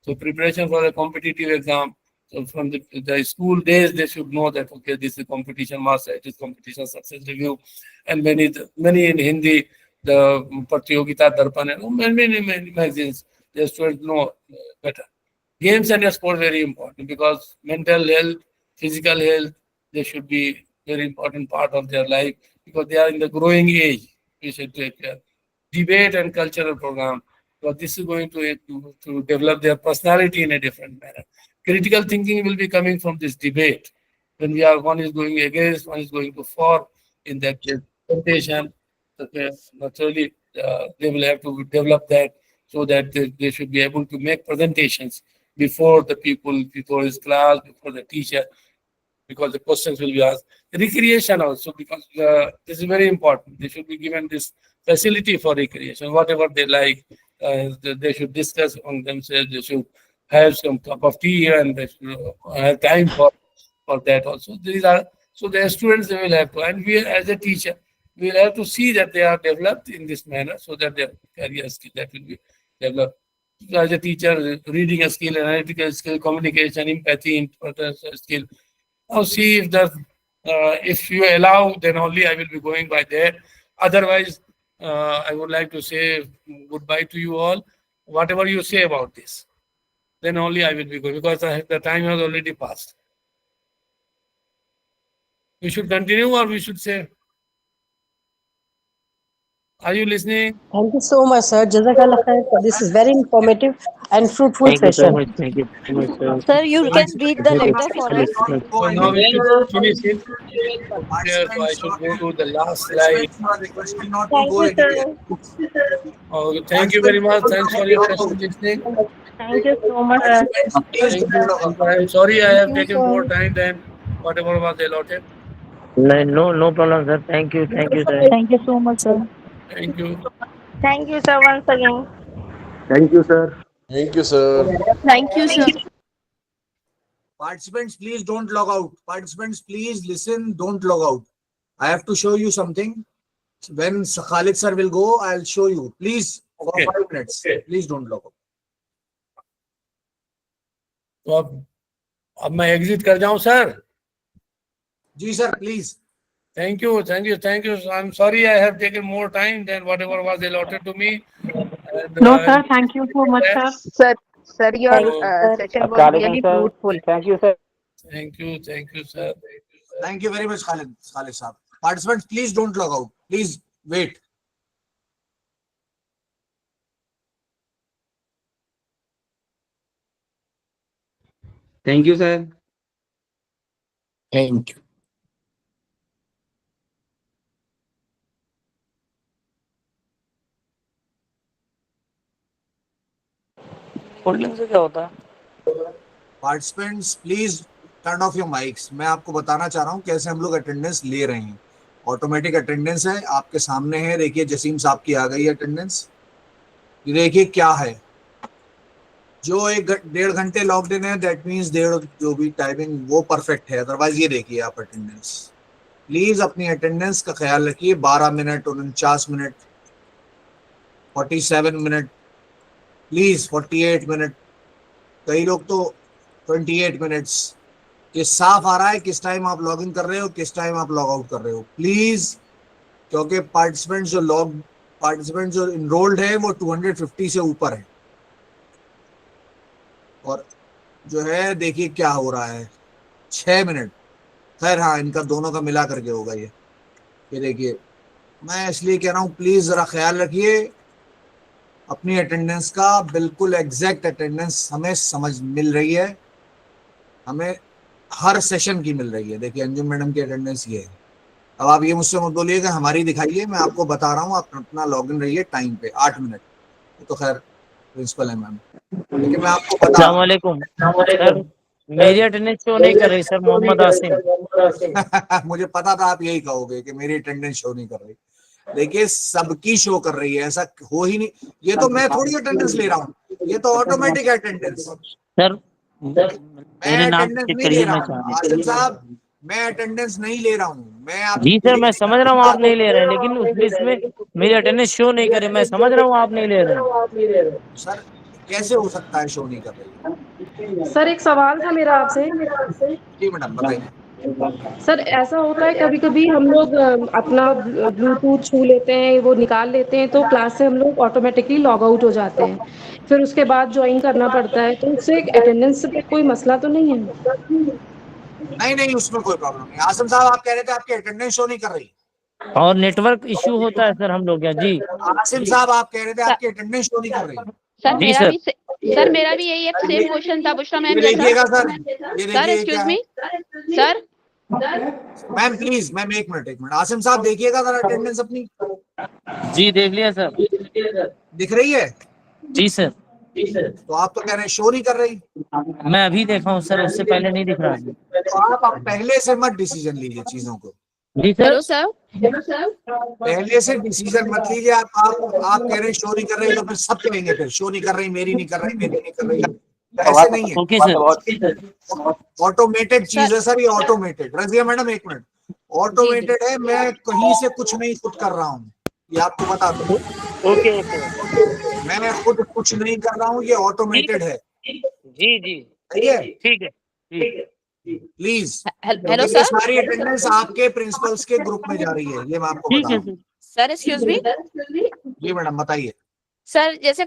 So preparation for a competitive exam. So from the school days, they should know that, okay, this is competition master, it is competition success review, and many in Hindi, the Pratyogita Darpan, and many magazines, the students know better. Games and sport very important because mental health, physical health, they should be very important part of their life because they are in the growing age. We should take care. Debate and cultural program, because this is going to develop their personality in a different manner. Critical thinking will be coming from this debate. When one is going against, one is going to for in that presentation. Okay, naturally, they will have to develop that so that they should be able to make presentations before the people, before his class, before the teacher, because the questions will be asked. Recreation also, because this is very important. They should be given this facility for recreation, whatever they like. They should discuss among themselves. They should have some cup of tea and they should have time for that also. So the students, they will have to, and we as a teacher, we will have to see that they are developed in this manner so that their career skill that will be develop. As a teacher, reading a skill, analytical skill, communication, empathy, importance skill. Now see if you allow, then only I will be going by there. Otherwise, I would like to say goodbye to you all. Whatever you say about this, then only I will be going, because the time has already passed. We should continue, or we should say, are you listening? Thank you so much, sir. Jazakallah khair. This is very informative and fruitful Thank you so session. much. Thank you so much, sir. Sir, you can read the letter for us. So now we should finish it. Here, so I should go to the last slide. Thank you, sir. Oh, thank you very much. Thanks for your patient listening. Thank you so much, sir. Thank you. I'm sorry I have taken more time than whatever was allotted. No problem, sir. Thank you, sir. Thank you so much, sir. Thank you. Thank you, sir, once again. Thank you, sir. Thank you, sir. Thank you, sir. Participants, please don't log out. Participants, please listen, don't log out. I have to show you something. When Khalid sir will go, I'll show you. Please, for Okay. 5 minutes. Okay. Please don't log out. तो अब मैं exit कर जाऊं sir? जी sir, please. Thank you. I'm sorry I have taken more time than whatever was allotted to me. And, No, sir, thank you so much, sir. Sir, your session was really fruitful. Thank you, sir. Thank you, sir. Thank you very much, Khalid sir. Participants, please don't log out. Please wait. Thank you, sir. Thank you. Holding से क्या होता है? Participants, please turn off your mics. मैं आपको बताना चाह रहा हूँ कैसे हम लोग अटेंडेंस ले रहे हैं. ऑटोमेटिक अटेंडेंस है, आपके सामने है. देखिए जसीम साहब की आ गई अटेंडेंस. ये देखिए क्या है. जो 1.5 घंटे लॉग्ड इन है, दैट मीन्स जो भी टाइमिंग वो परफेक्ट है. अदरवाइज ये देखिए आप अटेंडेंस. प्लीज अपनी अटेंडेंस का ख्याल रखिए. 12 minute, 49 minute, 47 minute, please 48 minute. कई लोग तो 28 मिनट्स. ये साफ आ रहा है किस टाइम आप लॉग इन कर रहे हो, किस टाइम आप लॉग आउट कर रहे हो. प्लीज, क्योंकि पार्टिसिपेंट जो इनरोल्ड है वो 250 से ऊपर है. और जो है देखिए क्या हो रहा है. 6 मिनट. खैर हाँ, इनका दोनों का मिला करके होगा ये देखिए. मैं इसलिए कह रहा हूँ प्लीज जरा ख्याल रखिए अपनी अटेंडेंस का. बिल्कुल एग्जैक्ट अटेंडेंस हमें समझ मिल रही है. हमें हर सेशन की मिल रही है. देखिए अंजुम मैडम की अटेंडेंस ये है. अब आप ये मुझसे मत बोलिएगा हमारी दिखाइए. मैं आपको बता रहा हूँ, आप अपना लॉग इन रहिए टाइम पे. 8 मिनट. तो खैर प्रिंसिपल है मैम, लेकिन मैं आपको बता अस्सलाम वालेकुम सर. मेरी अटेंडेंस शो नहीं कर रही सर. मोहम्मद आसिम. मुझे पता था आप यही कहोगे कि मेरी अटेंडेंस शो नहीं कर रही. देखिए सबकी शो कर रही है, ऐसा हो ही नहीं. ये तो मैं थोड़ी अटेंडेंस ले रहा हूँ, ये तो ऑटोमेटिक अटेंडेंस. सर मैं अटेंडेंस नहीं ले रहा हूँ आसिम साहब. मैं अटेंडेंस नहीं ले रहा हूँ. मैं आप जी सर, मैं समझ रहा हूँ आप नहीं ले रहे हैं, लेकिन उस लिस्ट में मेरी अटेंडेंस शो नहीं करे. मैं समझ रहा हूँ आप नहीं ले रहे हैं. सर कैसे हो सकता है शो नहीं कर रही? सर एक सवाल था मेरा आपसे. जी मैडम बताइए. सर ऐसा होता है कभी कभी हम लोग अपना ब्लूटूथ छू लेते हैं, वो निकाल लेते हैं, तो क्लास से हम लोग ऑटोमेटिकली लॉग आउट हो जाते हैं. फिर उसके बाद ज्वाइन करना पड़ता है, तो उससे अटेंडेंस पे कोई मसला तो नहीं है? नहीं, उसमें कोई प्रॉब्लम नहीं. आसिम साहब आप कह रहे थे आपकी अटेंडेंस शो नहीं कर रही. और नेटवर्क इश्यू होता है सर हम लोग. जी आसिम साहब आप कह रहे थे आपकी अटेंडेंस शो नहीं कर रही. सर मेरा भी यही एक सेम क्वेश्चन था बुशरा मैम जैसा. देखिएगा सर, ये सर देखिए excuse me sir. Ma'am please, ma'am एक मिनट. आसिम साहब देखिएगा जरा अटेंडेंस अपनी. जी देख लिया सर. दिख रही है? जी सर. तो आप तो कह रहे हैं शो नहीं कर रही. मैं अभी देखा हूँ सर, उससे पहले नहीं दिख रहा. तो आप पहले से मत डिसीजन लीजिए चीजों को. जी सर. पहले से डिसीजन मत लीजिए. आप कह रहे हैं शो नहीं कर रही, तो फिर सब कहेंगे फिर शो नहीं कर रही, मेरी नहीं कर रही, मेरी नहीं कर रही. ऐसे नहीं है. Okay sir. ऑटोमेटेड चीज है सर ये. ऑटोमेटेड. रजिया मैडम एक मिनट. ऑटोमेटेड है. मैं कहीं से कुछ नहीं खुद कर रहा हूँ, ये आपको बता दूं. ओके. मैंने खुद कुछ नहीं कर रहा हूँ, ये ऑटोमेटेड है। जी जी सही है, ठीक है ठीक। प्लीज। हेलो ये सर। सारी अटेंडेंस आपके प्रिंसिपल्स के ग्रुप में जा रही है, ये मैं आपको बता रहा हूँ। Sir excuse me. जी मैडम बताइए। सर जैसे